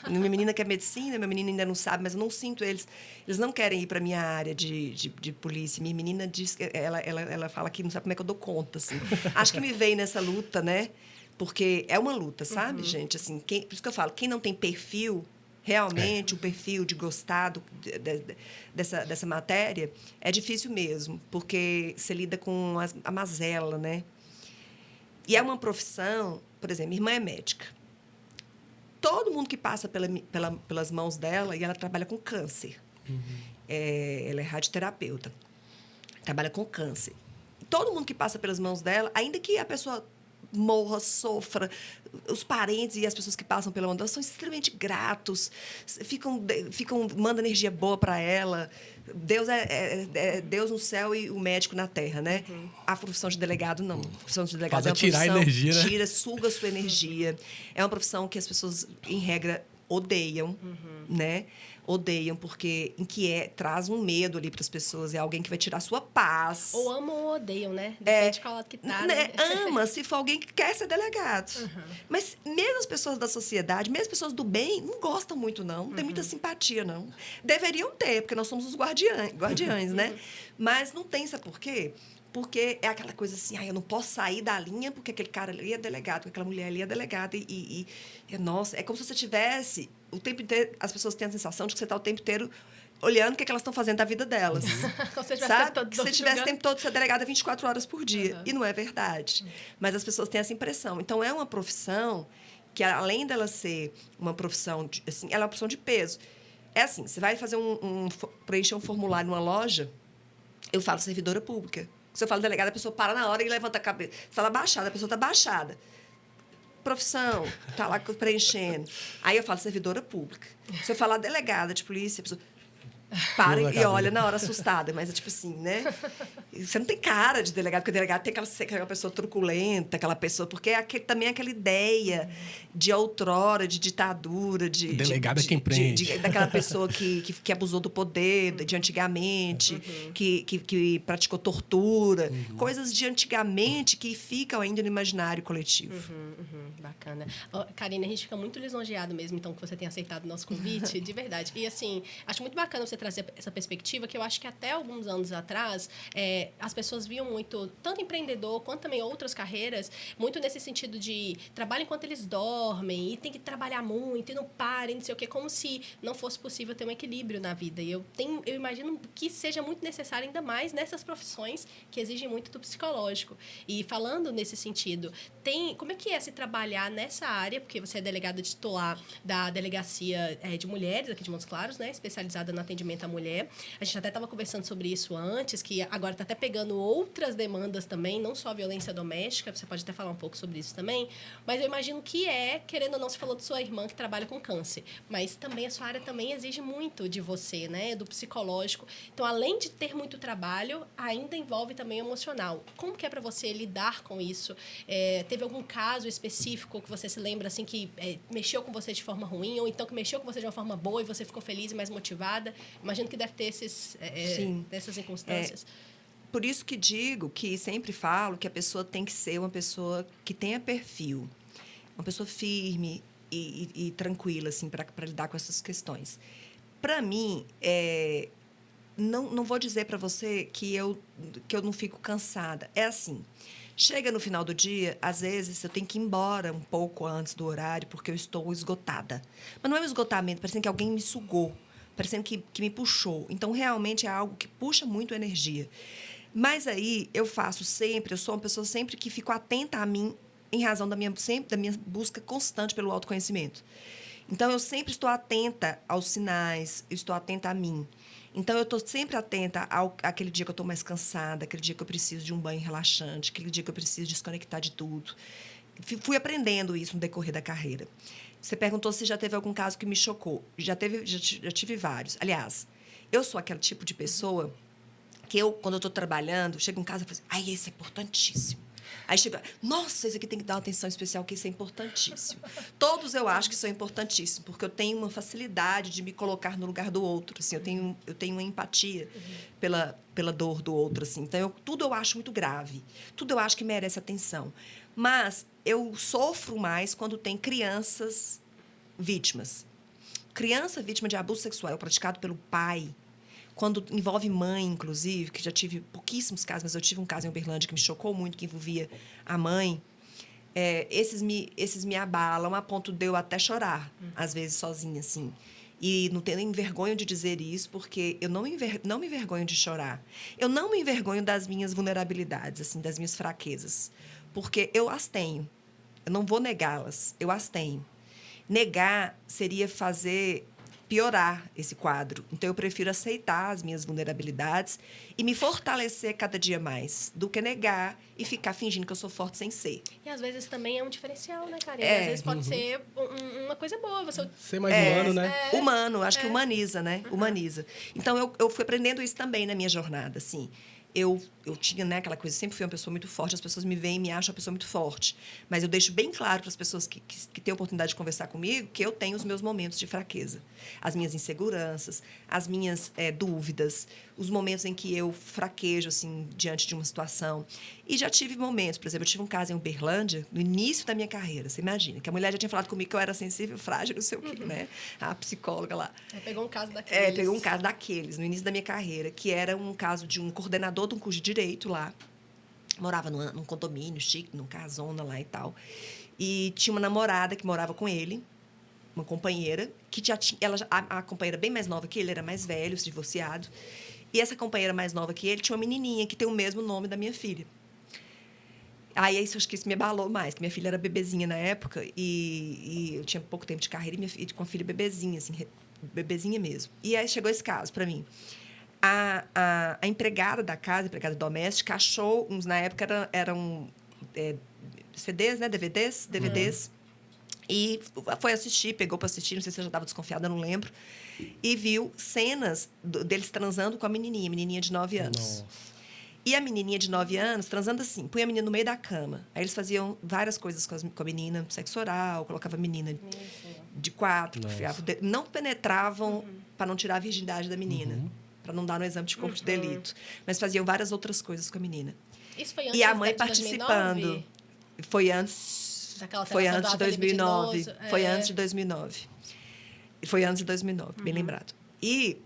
Speaker 3: Minha menina quer medicina, meu menino ainda não sabe, mas eu não sinto eles. Eles não querem ir para a minha área de polícia. Minha menina diz que ela fala que não sabe como é que eu dou conta, assim. Acho que me veio nessa luta, né? Porque é uma luta, sabe, gente? Assim, por isso que eu falo, quem não tem perfil... Realmente, o perfil de gostar dessa matéria é difícil mesmo, porque você lida com a mazela, né? E é uma profissão... Por exemplo, minha irmã é médica. Todo mundo que passa pelas mãos dela, e ela trabalha com câncer. Ela é radioterapeuta. Trabalha com câncer. Todo mundo que passa pelas mãos dela, ainda que a pessoa... morra, sofra, os parentes e as pessoas que passam pela mão dela são extremamente gratos, mandam energia boa para ela. Deus é Deus no céu e o médico na terra, né? A profissão de delegado, não. A profissão de delegado é uma
Speaker 1: tirar
Speaker 3: profissão
Speaker 1: energia, né?
Speaker 3: suga a sua energia. É uma profissão que as pessoas, em regra, odeiam, né? Odeiam, porque traz um medo ali para as pessoas. É alguém que vai tirar a sua paz.
Speaker 2: Ou amam ou odeiam, né? Depende de qual lado que tá.
Speaker 3: Né? Ama se for alguém que quer ser delegado. Mas mesmo as pessoas da sociedade, mesmo as pessoas do bem, não gostam muito, não. Não tem muita simpatia, não. Deveriam ter, porque nós somos os guardiães, né? Mas não tem, sabe por quê? Porque é aquela coisa assim, eu não posso sair da linha porque aquele cara ali é delegado, porque aquela mulher ali é delegada. Nossa, é como se você tivesse... O tempo inteiro, as pessoas têm a sensação de que você está o tempo inteiro olhando o que elas estão fazendo da vida delas. Sabe? Que se você tivesse o tempo todo ser delegada 24 horas por dia. E não é verdade. Mas as pessoas têm essa impressão. Então, é uma profissão que, além dela ser uma profissão... assim, ela é uma profissão de peso. É assim, você vai fazer preencher um formulário numa loja, eu falo servidora pública. Se eu falo delegada, a pessoa para na hora e levanta a cabeça. Você fala baixada, a pessoa está baixada. Profissão, está lá preenchendo. Aí eu falo servidora pública. Se eu falar delegada de polícia, a pessoa para e olha na hora assustada. Mas é tipo assim, né? Você não tem cara de delegado, porque o delegado tem aquela pessoa truculenta, aquela pessoa... Porque também é aquela ideia de outrora, de ditadura, de...
Speaker 1: Delegado é quem prende.
Speaker 3: Daquela pessoa que abusou do poder de antigamente, que praticou tortura. Coisas de antigamente que ficam ainda no imaginário coletivo.
Speaker 2: Bacana. Karine, a gente fica muito lisonjeado mesmo, então, que você tenha aceitado o nosso convite, de verdade. E, assim, acho muito bacana você trazer essa perspectiva, que eu acho que até alguns anos atrás, as pessoas viam muito, tanto empreendedor quanto também outras carreiras, muito nesse sentido de trabalho enquanto eles dormem, e tem que trabalhar muito, e não parem, não sei o quê, como se não fosse possível ter um equilíbrio na vida. E eu imagino que seja muito necessário, ainda mais nessas profissões que exigem muito do psicológico. E falando nesse sentido, como é que é se trabalhar nessa área, porque você é delegada titular da Delegacia de Mulheres aqui de Montes Claros, né, especializada no atendimento à mulher. A gente até estava conversando sobre isso antes, que agora está até pegando outras demandas também, não só a violência doméstica, você pode até falar um pouco sobre isso também, mas eu imagino que querendo ou não, você falou de sua irmã que trabalha com câncer, mas também a sua área também exige muito de você, né, do psicológico. Então, além de ter muito trabalho, ainda envolve também o emocional. Como que é para você lidar com isso? Teve algum caso específico que você se lembra, assim, que mexeu com você de forma ruim, ou então que mexeu com você de uma forma boa e você ficou feliz e mais motivada? Imagino que deve ter dessas circunstâncias.
Speaker 3: Por isso que digo, que sempre falo, que a pessoa tem que ser uma pessoa que tenha perfil. Uma pessoa firme e tranquila, assim, para lidar com essas questões. Para mim, não vou dizer para você que eu não fico cansada. É assim, chega no final do dia, às vezes eu tenho que ir embora um pouco antes do horário, porque eu estou esgotada. Mas não é um esgotamento, parecendo que alguém me sugou, parecendo que me puxou. Então, realmente é algo que puxa muito energia. Mas aí eu sou uma pessoa sempre que fico atenta a mim, em razão da minha busca constante pelo autoconhecimento. Então, eu sempre estou atenta aos sinais, eu estou atenta a mim. Então, eu estou sempre atenta àquele dia que eu estou mais cansada, aquele dia que eu preciso de um banho relaxante, aquele dia que eu preciso desconectar de tudo. Fui aprendendo isso no decorrer da carreira. Você perguntou se já teve algum caso que me chocou. Já tive vários. Aliás, eu sou aquele tipo de pessoa que quando eu estou trabalhando, chega um caso e falo assim, esse é importantíssimo. Aí chega, nossa, esse aqui tem que dar uma atenção especial, que isso é importantíssimo. Todos eu acho que são importantíssimos, porque eu tenho uma facilidade de me colocar no lugar do outro. Assim, eu tenho uma empatia pela dor do outro. Assim. Então, tudo eu acho muito grave. Tudo eu acho que merece atenção. Mas eu sofro mais quando tem crianças vítimas. Criança vítima de abuso sexual praticado pelo pai, quando envolve mãe, inclusive, que já tive pouquíssimos casos, mas eu tive um caso em Uberlândia que me chocou muito, que envolvia a mãe, esses me abalam a ponto de eu até chorar, às vezes sozinha, assim. E não tenho nem vergonha de dizer isso, porque eu não me envergonho de chorar. Eu não me envergonho das minhas vulnerabilidades, assim, das minhas fraquezas, porque eu as tenho. Eu não vou negá-las, eu as tenho. Negar seria piorar esse quadro. Então, eu prefiro aceitar as minhas vulnerabilidades e me fortalecer cada dia mais do que negar e ficar fingindo que eu sou forte sem ser.
Speaker 2: E, às vezes, também é um diferencial, né, Karine? Às vezes pode ser uma coisa boa.
Speaker 1: Ser mais humano, né?
Speaker 3: Humano, acho que humaniza, né? Humaniza. Então, eu fui aprendendo isso também na minha jornada, assim. Eu tinha, né, aquela coisa, sempre fui uma pessoa muito forte, as pessoas me veem e me acham uma pessoa muito forte. Mas eu deixo bem claro para as pessoas que têm a oportunidade de conversar comigo que eu tenho os meus momentos de fraqueza. As minhas inseguranças, as minhas dúvidas, os momentos em que eu fraquejo, assim, diante de uma situação. E já tive momentos, por exemplo, eu tive um caso em Uberlândia, no início da minha carreira, você imagina, que a mulher já tinha falado comigo que eu era sensível, frágil, não sei o quê, né? A psicóloga lá.
Speaker 2: Pegou um caso daqueles.
Speaker 3: Pegou um caso daqueles, no início da minha carreira, que era um caso de um coordenador de um curso de Direito lá. Morava num condomínio chique, num casona lá e tal. E tinha uma namorada que morava com ele, uma companheira, que já tinha... A companheira bem mais nova que ele, era mais velho, se divorciado. E essa companheira mais nova que ele tinha uma menininha que tem o mesmo nome da minha filha. Aí, acho que isso me abalou mais, que minha filha era bebezinha na época e eu tinha pouco tempo de carreira e com a filha bebezinha, assim, bebezinha mesmo. E aí chegou esse caso para mim. A empregada da casa, empregada doméstica, achou na época eram CDs, né? DVDs. E foi assistir, pegou para assistir, não sei se eu já estava desconfiada, não lembro. E viu cenas deles transando com a menininha de 9 anos. Nossa. E a menininha de 9 anos, transando assim, punha a menina no meio da cama. Aí eles faziam várias coisas com a menina, sexo oral, colocava a menina de 4, não penetravam para não tirar a virgindade da menina, para não dar no exame de corpo de delito. Mas faziam várias outras coisas com a menina.
Speaker 2: Isso foi antes
Speaker 3: e a mãe participando.
Speaker 2: 2009?
Speaker 3: Foi antes de 2009. Foi antes de 2009. Foi antes de 2009, bem lembrado. E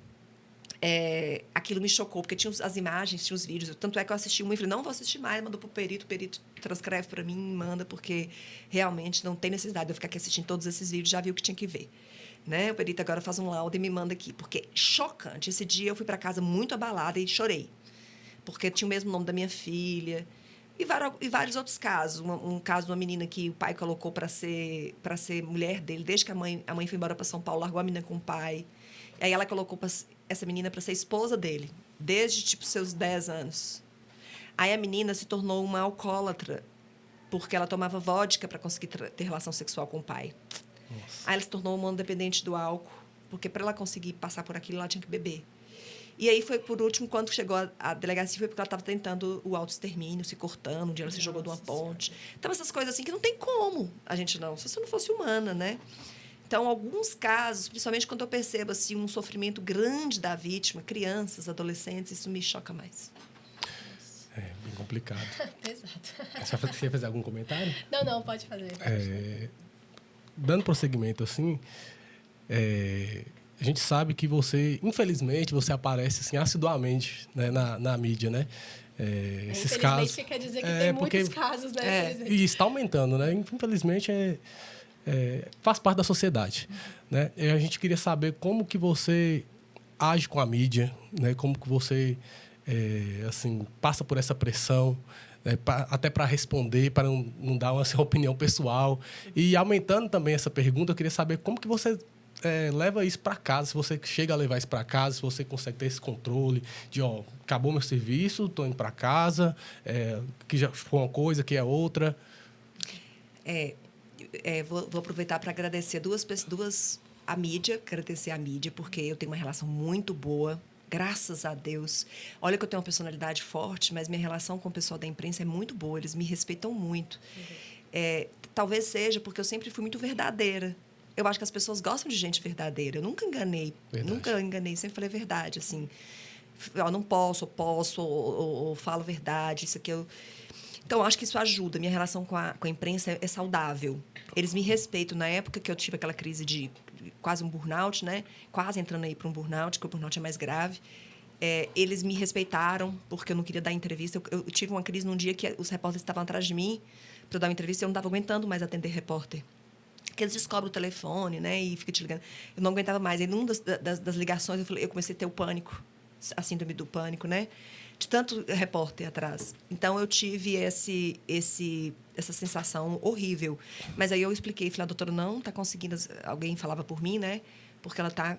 Speaker 3: aquilo me chocou, porque tinha as imagens, tinha os vídeos. Tanto é que eu assisti um e falei, não vou assistir mais, mandou pro perito, o perito transcreve para mim, manda, porque realmente não tem necessidade de eu ficar aqui assistindo todos esses vídeos, já vi o que tinha que ver. Né? O perito agora faz um laudo e me manda aqui, porque chocante. Esse dia eu fui para casa muito abalada e chorei, porque tinha o mesmo nome da minha filha. E vários outros casos. Um caso de uma menina que o pai colocou para ser mulher dele, desde que a mãe foi embora para São Paulo, largou a menina com o pai. Aí ela colocou essa menina para ser esposa dele, desde tipo seus 10 anos. Aí a menina se tornou uma alcoólatra, porque ela tomava vodka para conseguir ter relação sexual com o pai.
Speaker 1: Nossa.
Speaker 3: Aí ela se tornou uma dependente do álcool, porque para ela conseguir passar por aquilo, ela tinha que beber. E aí foi, por último, quando chegou a delegacia, foi porque ela estava tentando o autoextermínio, se cortando, um dia ela se jogou de uma ponte. Então, essas coisas assim que não tem como a gente não, se você não fosse humana, né? Então, alguns casos, principalmente quando eu percebo assim, um sofrimento grande da vítima, crianças, adolescentes, isso me choca mais.
Speaker 1: É, bem complicado.
Speaker 2: Exato.
Speaker 1: Você quer fazer algum comentário?
Speaker 2: Não, pode fazer.
Speaker 1: Dando prosseguimento, assim, a gente sabe que você, infelizmente, você aparece assim, assiduamente, né, na mídia, né? Esses casos.
Speaker 2: Infelizmente, quer dizer que tem muitos casos, né?
Speaker 1: E está aumentando, né? Infelizmente, faz parte da sociedade, né? E a gente queria saber como que você age com a mídia, né? Como que você, assim, passa por essa pressão, até para responder, para não dar uma assim, opinião pessoal. E aumentando também essa pergunta, eu queria saber como que você leva isso para casa, se você chega a levar isso para casa, se você consegue ter esse controle de, acabou meu serviço, estou indo para casa, que já foi uma coisa, que é outra.
Speaker 3: Vou aproveitar para agradecer a mídia, porque eu tenho uma relação muito boa, graças a Deus. Olha que eu tenho uma personalidade forte, mas minha relação com o pessoal da imprensa é muito boa, eles me respeitam muito. Talvez seja porque eu sempre fui muito verdadeira. Eu acho que as pessoas gostam de gente verdadeira. Eu nunca enganei. Verdade. Nunca enganei, sempre falei a verdade, assim. Eu não posso, eu posso, ou falo verdade, isso aqui eu... Então, eu acho que isso ajuda. Minha relação com a imprensa é saudável. Eles me respeitam. Na época que eu tive aquela crise de quase um burnout, né? Quase entrando aí para um burnout, que o burnout é mais grave. Eles me respeitaram, porque eu não queria dar entrevista. Eu tive uma crise num dia que os repórteres estavam atrás de mim para eu dar uma entrevista e eu não estava aguentando mais atender repórter. Porque eles descobrem o telefone, né? E fica te ligando. Eu não aguentava mais. Aí, numa das ligações, eu comecei a ter o pânico. A síndrome do pânico, né? De tanto repórter atrás. Então, eu tive essa sensação horrível. Mas aí eu expliquei. Falei, a doutora não está conseguindo... Alguém falava por mim, né? Porque ela está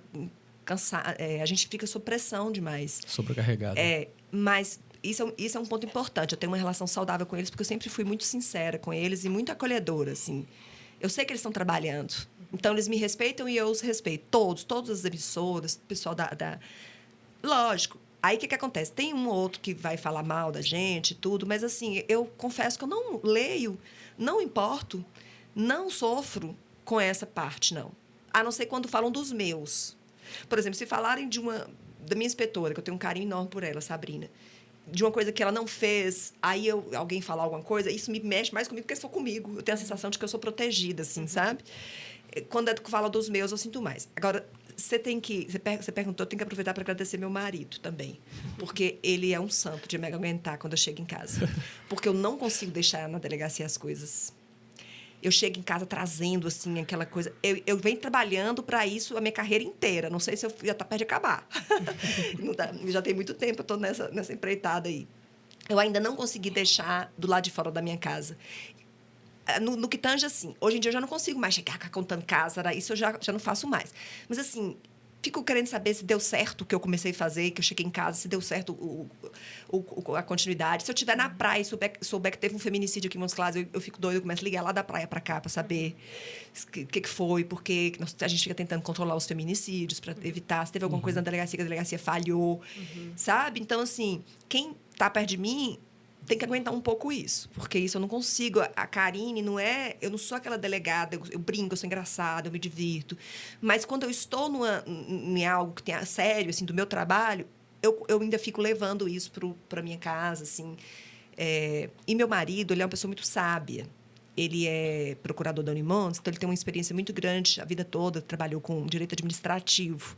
Speaker 3: cansada. A gente fica sob pressão demais.
Speaker 1: Sobrecarregada.
Speaker 3: Mas... Isso é um ponto importante. Eu tenho uma relação saudável com eles, porque eu sempre fui muito sincera com eles e muito acolhedora, assim. Eu sei que eles estão trabalhando. Então, eles me respeitam e eu os respeito. Todas as emissoras, o pessoal Lógico. Aí, o que acontece? Tem um ou outro que vai falar mal da gente e tudo, mas, assim, eu confesso que eu não leio, não importo, não sofro com essa parte, não. A não ser quando falam dos meus. Por exemplo, se falarem da minha inspetora, que eu tenho um carinho enorme por ela, Sabrina, de uma coisa que ela não fez, aí alguém falar alguma coisa, isso me mexe mais comigo do que se for comigo. Eu tenho a sensação de que eu sou protegida, assim, sabe? Quando fala dos meus, eu sinto mais. Agora, você perguntou, eu tenho que aproveitar para agradecer meu marido também. Porque ele é um santo de me aguentar quando eu chego em casa. Porque eu não consigo deixar na delegacia as coisas. Eu chego em casa trazendo, assim, aquela coisa... Eu venho trabalhando para isso a minha carreira inteira. Não sei se eu já está perto de acabar. Já tem muito tempo, eu estou nessa empreitada aí. Eu ainda não consegui deixar do lado de fora da minha casa. No que tange, assim, hoje em dia eu já não consigo mais chegar contando casa, isso eu já não faço mais. Mas, assim, fico querendo saber se deu certo o que eu comecei a fazer, que eu cheguei em casa, se deu certo a continuidade. Se eu estiver na praia e souber que teve um feminicídio aqui em Montes Claros, eu fico doida, eu começo a ligar lá da praia para cá para saber o que foi, porque a gente fica tentando controlar os feminicídios para evitar. Se teve alguma coisa na delegacia, que a delegacia falhou, sabe? Então, assim, quem está perto de mim tem que aguentar um pouco isso, porque isso eu não consigo. A Karine não é... Eu não sou aquela delegada, eu brinco, eu sou engraçada, eu me divirto. Mas quando eu estou em algo que tem sério, assim, do meu trabalho, eu ainda fico levando isso para minha casa, assim. E meu marido, ele é uma pessoa muito sábia. ele é procurador da Unimontes, então ele tem uma experiência muito grande, a vida toda, trabalhou com direito administrativo.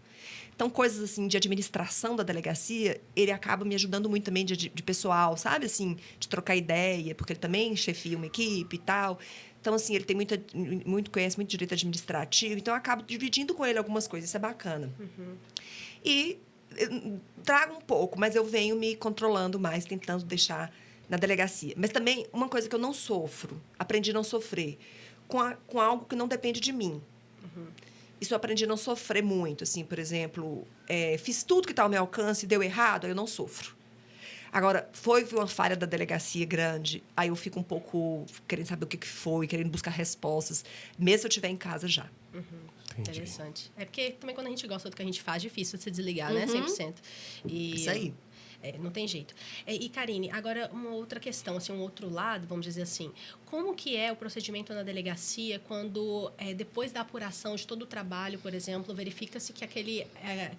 Speaker 3: Então, coisas assim de administração da delegacia, ele acaba me ajudando muito também de pessoal, sabe? Assim, de trocar ideia, porque ele também chefia uma equipe e tal. Então, assim, ele tem conhece muito direito administrativo, então eu acabo dividindo com ele algumas coisas, isso é bacana. E trago um pouco, mas eu venho me controlando mais, tentando deixar na delegacia. Mas também, uma coisa que eu não sofro, aprendi a não sofrer, com algo que não depende de mim. Isso eu aprendi a não sofrer muito. Assim, por exemplo, fiz tudo que está ao meu alcance e deu errado, aí eu não sofro. Agora, foi uma falha da delegacia grande, aí eu fico um pouco querendo saber o que foi, querendo buscar respostas, mesmo se eu estiver em casa já.
Speaker 2: Interessante. É porque também quando a gente gosta do que a gente faz, é difícil de se desligar, né? 100%.
Speaker 3: Isso aí.
Speaker 2: Não tem jeito. E, Karine, agora uma outra questão, assim, um outro lado, vamos dizer assim. Como que é o procedimento na delegacia quando, depois da apuração de todo o trabalho, por exemplo, verifica-se que aquele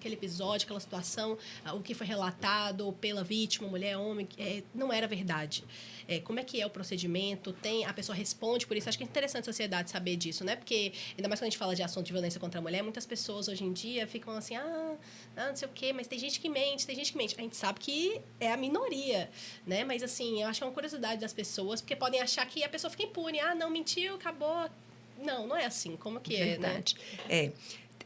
Speaker 2: episódio, aquela situação, o que foi relatado pela vítima, mulher, homem, não era verdade? Como é que é o procedimento? A pessoa responde por isso? Acho que é interessante a sociedade saber disso, né? Porque, ainda mais quando a gente fala de assunto de violência contra a mulher, muitas pessoas hoje em dia ficam assim, não sei o quê, mas tem gente que mente, tem gente que mente. A gente sabe que é a minoria, né? Mas, assim, eu acho que é uma curiosidade das pessoas, porque podem achar que a pessoa fica impune. Não, mentiu, acabou. Não é assim. Como que
Speaker 3: Verdade. Né?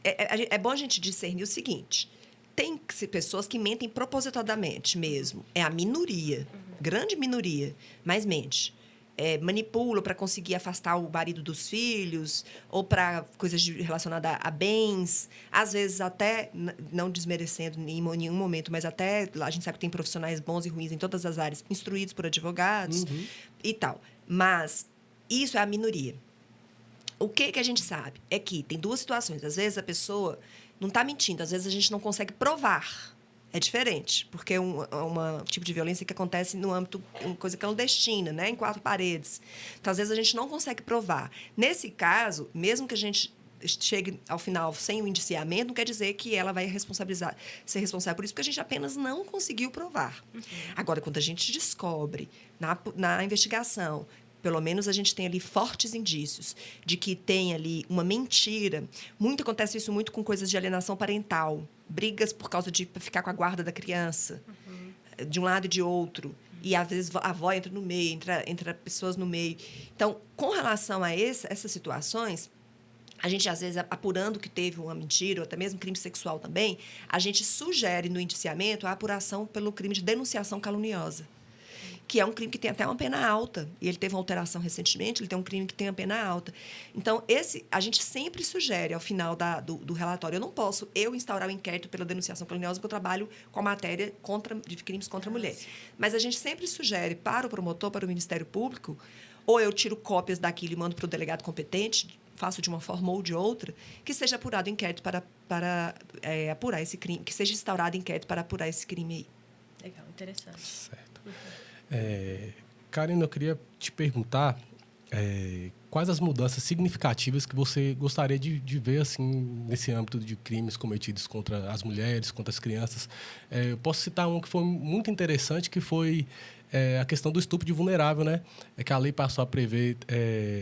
Speaker 3: É bom a gente discernir o seguinte. Tem pessoas que mentem propositadamente mesmo. É a minoria. Grande minoria. Mas mente. Manipula para conseguir afastar o marido dos filhos, ou para coisas relacionadas a bens, às vezes até, não desmerecendo em nenhum momento, mas até a gente sabe que tem profissionais bons e ruins em todas as áreas, instruídos por advogados e tal. Mas isso é a minoria. O que a gente sabe é que tem duas situações. Às vezes a pessoa não está mentindo, às vezes a gente não consegue provar. É diferente, porque é um tipo de violência que acontece no âmbito, uma coisa clandestina, né? Em 4 paredes. Então, às vezes, a gente não consegue provar. Nesse caso, mesmo que a gente chegue ao final sem o indiciamento, não quer dizer que ela vai ser responsável por isso, porque a gente apenas não conseguiu provar. Agora, quando a gente descobre na investigação, pelo menos a gente tem ali fortes indícios de que tem ali uma mentira. Acontece isso muito com coisas de alienação parental. Brigas por causa de ficar com a guarda da criança, de um lado e de outro. E, às vezes, a avó entra no meio, entra pessoas no meio. Então, com relação a essas situações, a gente, às vezes, apurando que teve uma mentira, ou até mesmo crime sexual também, a gente sugere no indiciamento a apuração pelo crime de denunciação caluniosa, que é um crime que tem até uma pena alta. E ele teve uma alteração recentemente, ele tem um crime que tem uma pena alta. Então, a gente sempre sugere, ao final do relatório, eu não posso instaurar o inquérito pela denunciação caluniosa, porque eu trabalho com a matéria de crimes contra a mulher. Mas a gente sempre sugere para o promotor, para o Ministério Público, ou eu tiro cópias daquilo e mando para o delegado competente, faço de uma forma ou de outra, que seja apurado inquérito para apurar esse crime, que seja instaurado inquérito para apurar esse crime aí.
Speaker 2: Legal, interessante.
Speaker 1: Certo. Karine, eu queria te perguntar quais as mudanças significativas que você gostaria de ver assim, nesse âmbito de crimes cometidos contra as mulheres, contra as crianças. Eu posso citar um que foi muito interessante, que foi a questão do estupro de vulnerável, né? Que a lei passou a prever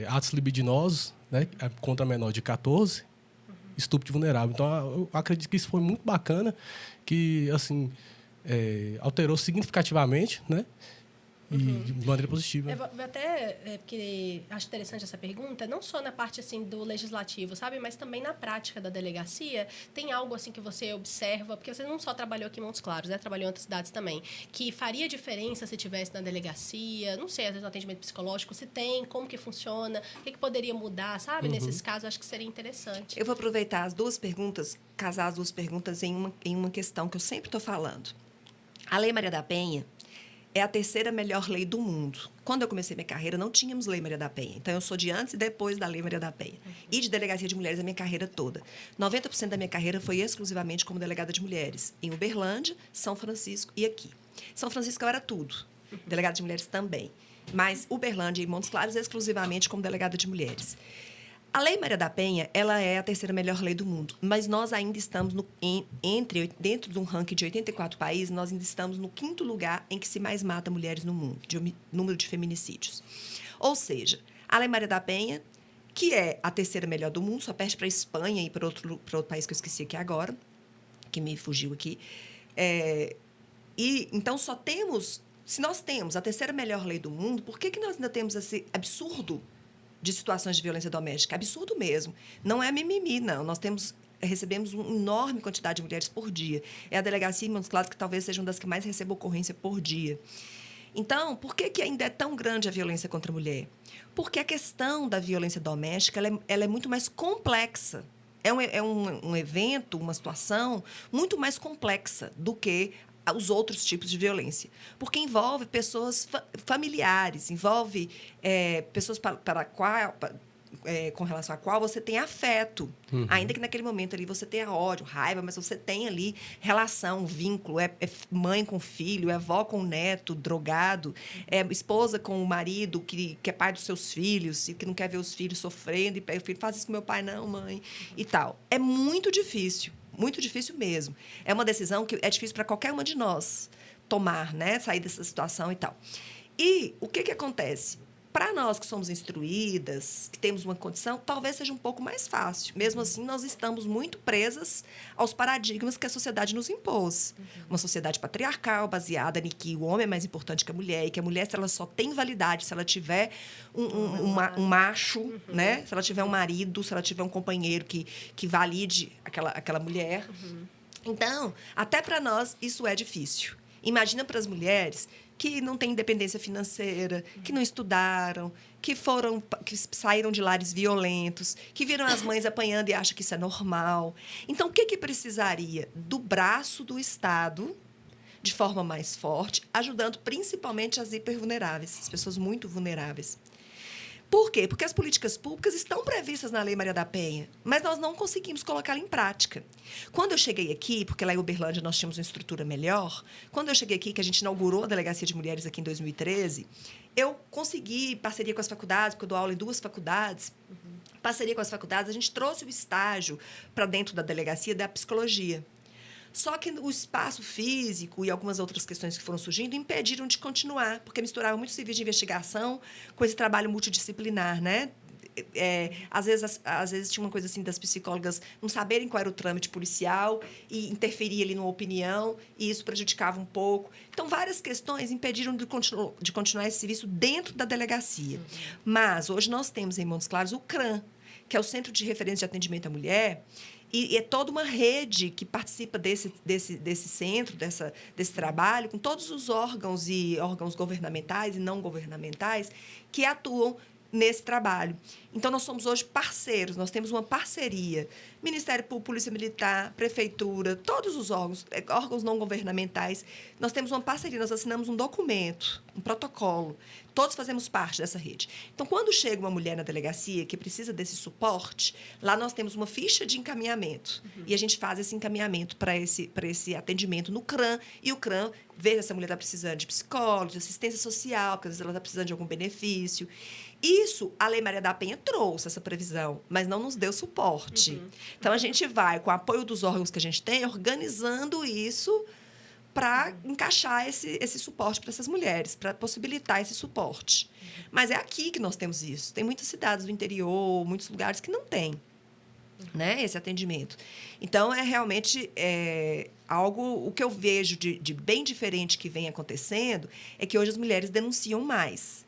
Speaker 1: atos libidinosos, né, contra menor de 14, estupro de vulnerável. Então, eu acredito que isso foi muito bacana, que assim, alterou significativamente, né? E de maneira positiva.
Speaker 2: Eu até, porque acho interessante essa pergunta, não só na parte assim, do legislativo, sabe? Mas também na prática da delegacia. Tem algo assim que você observa, porque você não só trabalhou aqui em Montes Claros, né? Trabalhou em outras cidades também, que faria diferença se tivesse na delegacia, não sei, às vezes no atendimento psicológico, se tem, como que funciona, o que poderia mudar, sabe? Nesses casos, acho que seria interessante.
Speaker 3: Eu vou aproveitar as duas perguntas, casar as duas perguntas em uma questão que eu sempre estou falando. A Lei Maria da Penha é a 3ª melhor lei do mundo. Quando eu comecei minha carreira, não tínhamos Lei Maria da Penha. Então, eu sou de antes e depois da Lei Maria da Penha. E de delegacia de mulheres a minha carreira toda. 90% da minha carreira foi exclusivamente como delegada de mulheres. Em Uberlândia, São Francisco e aqui. São Francisco eu era tudo. Delegada de mulheres também. Mas Uberlândia e Montes Claros exclusivamente como delegada de mulheres. A Lei Maria da Penha, ela é a 3ª melhor lei do mundo, mas nós ainda estamos dentro de um ranking de 84 países, nós ainda estamos no 5º lugar em que se mais mata mulheres no mundo, de número de feminicídios. Ou seja, A Lei Maria da Penha, que é a terceira melhor do mundo, só perde para a Espanha e para outro país que eu esqueci aqui agora, que me fugiu aqui. E então só temos... Se nós temos a terceira melhor lei do mundo, por que nós ainda temos esse absurdo de situações de violência doméstica? Absurdo mesmo. Não é mimimi, não. Nós recebemos uma enorme quantidade de mulheres por dia. É a delegacia em Montes Claros que talvez seja uma das que mais recebe ocorrência por dia. Então, por que ainda é tão grande a violência contra a mulher? Porque a questão da violência doméstica ela é muito mais complexa. É um evento, uma situação muito mais complexa do que os outros tipos de violência. Porque envolve pessoas familiares, envolve pessoas com relação à qual você tem afeto. Uhum. Ainda que naquele momento ali você tenha ódio, raiva, mas você tem ali relação, vínculo. É mãe com filho, é avó com neto, drogado, é esposa com o marido que é pai dos seus filhos e que não quer ver os filhos sofrendo. E o filho faz isso com meu pai, não, mãe, e tal. É muito difícil mesmo. É uma decisão que é difícil para qualquer uma de nós tomar, né? Sair dessa situação e tal. E o que acontece? Para nós que somos instruídas, que temos uma condição, talvez seja um pouco mais fácil. Mesmo assim, nós estamos muito presas aos paradigmas que a sociedade nos impôs. Uma sociedade patriarcal, baseada em que o homem é mais importante que a mulher, e que a mulher, se ela só tem validade se ela tiver um macho, né? Se ela tiver um marido, se ela tiver um companheiro que valide aquela mulher. Então, até para nós, isso é difícil. Imagina para as mulheres que não têm independência financeira, que não estudaram, que saíram de lares violentos, que viram as mães apanhando e acham que isso é normal. Então, o que precisaria? Do braço do Estado, de forma mais forte, ajudando principalmente as hipervulneráveis, as pessoas muito vulneráveis. Por quê? Porque as políticas públicas estão previstas na Lei Maria da Penha, mas nós não conseguimos colocá-la em prática. Quando eu cheguei aqui, porque lá em Uberlândia nós tínhamos uma estrutura melhor, quando eu cheguei aqui, que a gente inaugurou a Delegacia de Mulheres aqui em 2013, eu consegui, parceria com as faculdades, porque eu dou aula em 2 faculdades, parceria com as faculdades, a gente trouxe o estágio para dentro da delegacia da psicologia. Só que o espaço físico e algumas outras questões que foram surgindo impediram de continuar, porque misturava muito serviço de investigação com esse trabalho multidisciplinar, né? Às vezes tinha uma coisa assim das psicólogas não saberem qual era o trâmite policial e interferia ali numa opinião, e isso prejudicava um pouco. Então, várias questões impediram de continuar esse serviço dentro da delegacia. Mas, hoje, nós temos em Montes Claros o CRAM, que é o Centro de Referência de Atendimento à Mulher, e é toda uma rede que participa desse centro, desse trabalho, com todos os órgãos governamentais e não governamentais que atuam nesse trabalho. Então, nós somos hoje parceiros, nós temos uma parceria. Ministério Público, Polícia Militar, Prefeitura, todos os órgãos não governamentais. Nós temos uma parceria, nós assinamos um documento, um protocolo. Todos fazemos parte dessa rede. Então, quando chega uma mulher na delegacia que precisa desse suporte, lá nós temos uma ficha de encaminhamento. E a gente faz esse encaminhamento para esse atendimento no CRAM. E o CRAM vê se essa mulher está precisando de psicólogo, de assistência social, porque às vezes ela está precisando de algum benefício. Isso, a Lei Maria da Penha trouxe essa previsão, mas não nos deu suporte. Então, a gente vai, com o apoio dos órgãos que a gente tem, organizando isso para encaixar esse suporte para essas mulheres, para possibilitar esse suporte. Mas é aqui que nós temos isso. Tem muitas cidades do interior, muitos lugares que não têm, né, esse atendimento. Então, é realmente algo... O que eu vejo de bem diferente que vem acontecendo é que hoje as mulheres denunciam mais.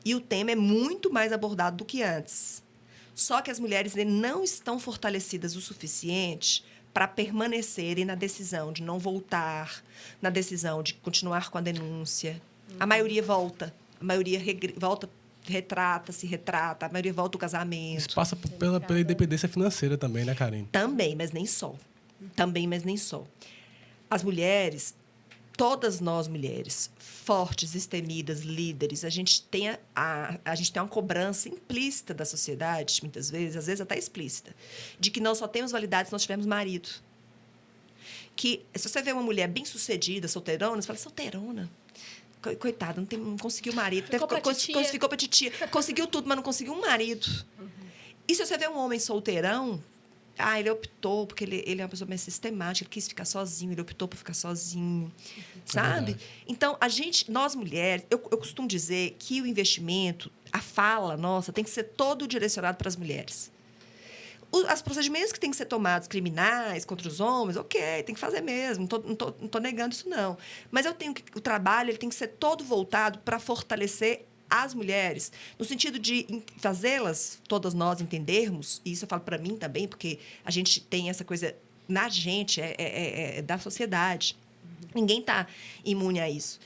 Speaker 3: E o tema é muito mais abordado do que antes. Só que as mulheres não estão fortalecidas o suficiente para permanecerem na decisão de não voltar, na decisão de continuar com a denúncia. A maioria volta. A maioria volta, se retrata. A maioria volta ao casamento.
Speaker 1: Isso passa pela independência financeira também, né, Karine?
Speaker 3: Também, mas nem só. As mulheres... Todas nós, mulheres, fortes, destemidas, líderes, a gente tem uma cobrança implícita da sociedade, muitas vezes, às vezes até explícita, de que nós só temos validade se nós tivermos marido. Que, se você vê uma mulher bem-sucedida, solteirona, você fala, solteirona? Coitada, não conseguiu marido. Ficou pra titia. Conseguiu tudo, mas não conseguiu um marido. E se você vê um homem solteirão, ele optou, porque ele é uma pessoa mais sistemática, ele quis ficar sozinho, ele optou por ficar sozinho, sabe? Então, nós mulheres, eu costumo dizer que o investimento, a fala nossa, tem que ser todo direcionado para as mulheres. Os procedimentos que têm que ser tomados, criminais, contra os homens, ok, tem que fazer mesmo, não tô negando isso, não. Mas o trabalho ele tem que ser todo voltado para fortalecer as mulheres, no sentido de fazê-las, todas nós entendermos, e isso eu falo para mim também, porque a gente tem essa coisa na gente, é da sociedade. Ninguém está imune a isso.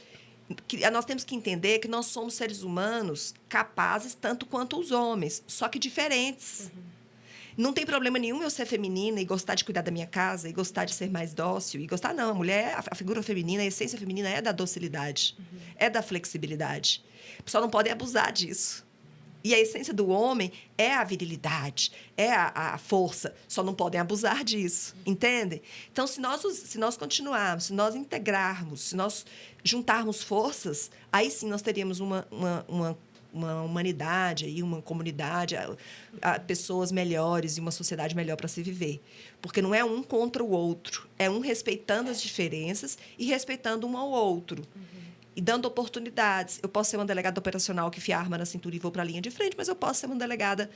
Speaker 3: Nós temos que entender que nós somos seres humanos capazes tanto quanto os homens, só que diferentes. Não tem problema nenhum eu ser feminina e gostar de cuidar da minha casa e gostar de ser mais dócil. E gostar, não. A mulher, a figura feminina, a essência feminina é da docilidade, é da flexibilidade. Só não podem abusar disso. E a essência do homem é a virilidade, é a força. Só não podem abusar disso, entende? Então, se nós continuarmos, se nós integrarmos, se nós juntarmos forças, aí sim nós teríamos uma humanidade, aí, uma comunidade, pessoas melhores e uma sociedade melhor para se viver. Porque não é um contra o outro, é um respeitando as diferenças e respeitando um ao outro. E dando oportunidades. Eu posso ser uma delegada operacional que enfia a arma na cintura e vou para a linha de frente, mas eu posso ser uma delegada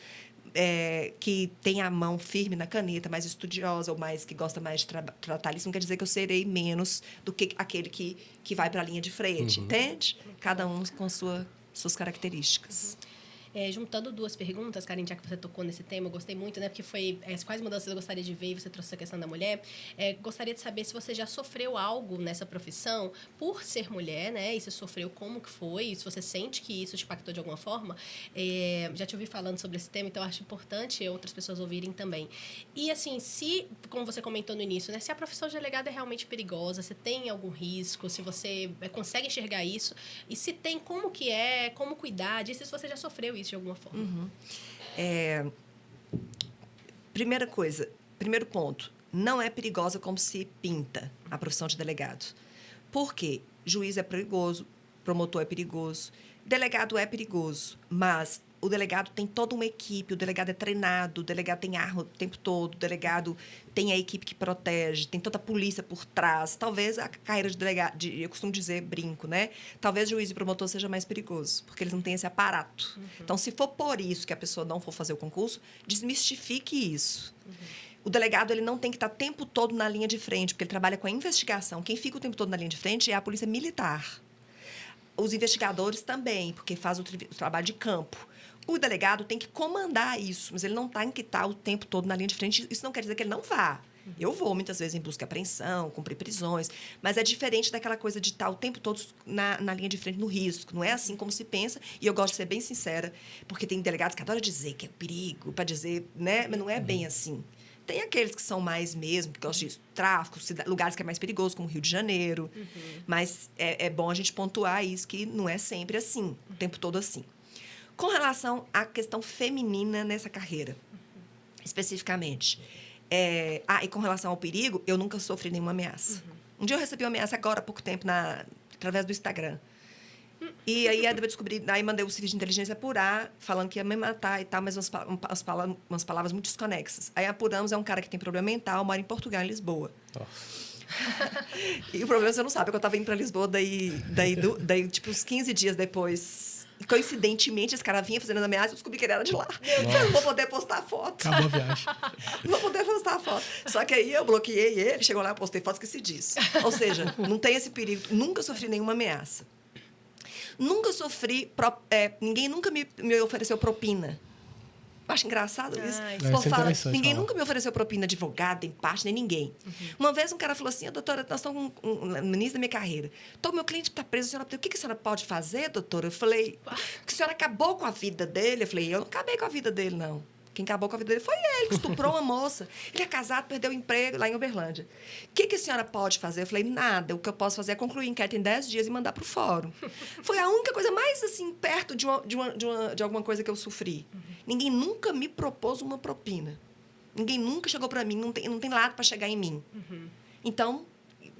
Speaker 3: que tem a mão firme na caneta, mais estudiosa ou mais que gosta mais de tratar isso. Não quer dizer que eu serei menos do que aquele que vai para a linha de frente, entende? Cada um com suas características.
Speaker 2: Juntando duas perguntas, Karine, já que você tocou nesse tema, eu gostei muito, né? Porque foi quais mudanças eu gostaria de ver e você trouxe essa questão da mulher. Gostaria de saber se você já sofreu algo nessa profissão por ser mulher, né? E se sofreu, como que foi? E se você sente que isso te impactou de alguma forma. Já te ouvi falando sobre esse tema, então acho importante outras pessoas ouvirem também. E, assim, como você comentou no início, né? Se a profissão de delegado é realmente perigosa, se tem algum risco, se você consegue enxergar isso, e se tem, como que é, como cuidar disso, se você já sofreu isso de alguma forma.
Speaker 3: Primeiro ponto, não é perigosa como se pinta a profissão de delegado. Por quê? Juiz é perigoso, promotor é perigoso, delegado é perigoso, mas o delegado tem toda uma equipe, o delegado é treinado, o delegado tem arma o tempo todo, o delegado tem a equipe que protege, tem toda a polícia por trás. Talvez a carreira de delegado, eu costumo dizer, brinco, né? Talvez juiz e promotor seja mais perigoso, porque eles não têm esse aparato. Então, se for por isso que a pessoa não for fazer o concurso, desmistifique isso. O delegado ele não tem que estar o tempo todo na linha de frente, porque ele trabalha com a investigação. Quem fica o tempo todo na linha de frente é a polícia militar. Os investigadores também, porque faz o trabalho de campo. O delegado tem que comandar isso, mas ele não tem que estar o tempo todo na linha de frente. Isso não quer dizer que ele não vá. Eu vou, muitas vezes, em busca e apreensão, cumprir prisões, mas é diferente daquela coisa de estar o tempo todo na linha de frente, no risco. Não é assim como se pensa, e eu gosto de ser bem sincera, porque tem delegados que adoram dizer que é perigo, para dizer, né? Mas não é bem assim. Tem aqueles que são mais mesmo, que gostam de tráfico, lugares que é mais perigoso, como o Rio de Janeiro. Mas é bom a gente pontuar isso, que não é sempre assim, o tempo todo assim. Com relação à questão feminina nessa carreira, especificamente. E com relação ao perigo, eu nunca sofri nenhuma ameaça. Um dia eu recebi uma ameaça agora, há pouco tempo, através do Instagram. E aí eu descobri, aí mandei o serviço de inteligência apurar, falando que ia me matar e tal, mas umas palavras muito desconexas. Aí apuramos, é um cara que tem problema mental, mora em Portugal, em Lisboa. E o problema é que você não sabe, que eu estava indo para Lisboa, daí, tipo, uns 15 dias depois, coincidentemente, esse cara vinha fazendo as ameaças, eu descobri que ele era de lá. Eu não vou poder postar foto.
Speaker 1: Acabou a viagem.
Speaker 3: Não vou poder postar foto. Só que aí eu bloqueei ele, chegou lá, eu postei foto, esqueci disso. Ou seja, não tem esse perigo. Nunca sofri nenhuma ameaça. Nunca sofri... ninguém nunca me ofereceu propina. Eu acho engraçado isso. Ninguém nunca me ofereceu propina, advogado, em parte, nem ninguém. Uma vez um cara falou assim, doutora, nós estamos no início da minha carreira. Então, meu cliente está preso, a senhora, o que a senhora pode fazer, doutora? Eu falei, que a senhora acabou com a vida dele? Eu falei, eu não acabei com a vida dele, não. Quem acabou com a vida dele foi ele, que estuprou uma moça. Ele é casado, perdeu o emprego lá em Uberlândia. O que a senhora pode fazer? Eu falei, nada. O que eu posso fazer é concluir a enquete em 10 dias e mandar para o fórum. Foi a única coisa mais, assim, perto de alguma coisa que eu sofri. Ninguém nunca me propôs uma propina. Ninguém nunca chegou para mim, não tem lado para chegar em mim. Então,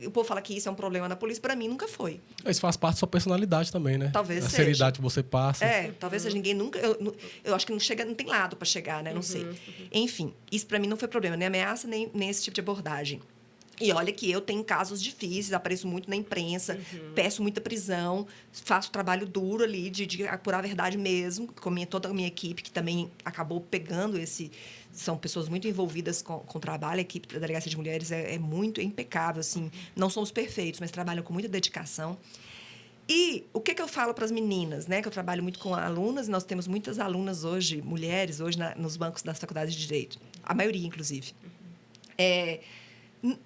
Speaker 3: o povo fala que isso é um problema na polícia, para mim nunca foi.
Speaker 1: Isso faz parte da sua personalidade também, né?
Speaker 3: Talvez
Speaker 1: a
Speaker 3: seja.
Speaker 1: seriedade que você passa.
Speaker 3: Talvez seja ninguém nunca... Eu acho que não tem lado para chegar, né? Não sei. Enfim, isso para mim não foi problema, nem ameaça, nem esse tipo de abordagem. E olha que eu tenho casos difíceis, apareço muito na imprensa, peço muita prisão, faço trabalho duro ali de apurar a verdade mesmo, com toda a minha equipe, que também acabou pegando esse... São pessoas muito envolvidas com o trabalho. A equipe da Delegacia de Mulheres é muito impecável, assim. Não somos perfeitos, mas trabalham com muita dedicação. E o que eu falo para as meninas, né? Que eu trabalho muito com alunas, nós temos muitas alunas hoje, mulheres, hoje nos bancos das faculdades de Direito. A maioria, inclusive.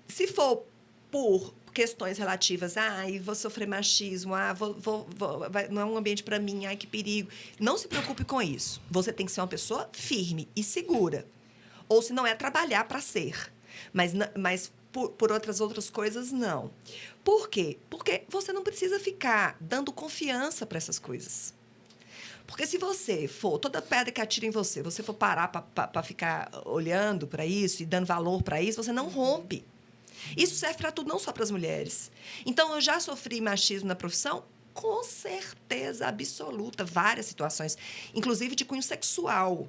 Speaker 3: Se for por questões relativas, vou sofrer machismo, não é um ambiente para mim, que perigo. Não se preocupe com isso. Você tem que ser uma pessoa firme e segura. Ou se não é trabalhar para ser. Mas por outras coisas, não. Por quê? Porque você não precisa ficar dando confiança para essas coisas. Porque se você for, toda pedra que atira em você, você for parar para ficar olhando para isso e dando valor para isso, você não rompe. Isso serve para tudo, não só para as mulheres. Então, eu já sofri machismo na profissão? Com certeza absoluta, várias situações, inclusive de cunho sexual.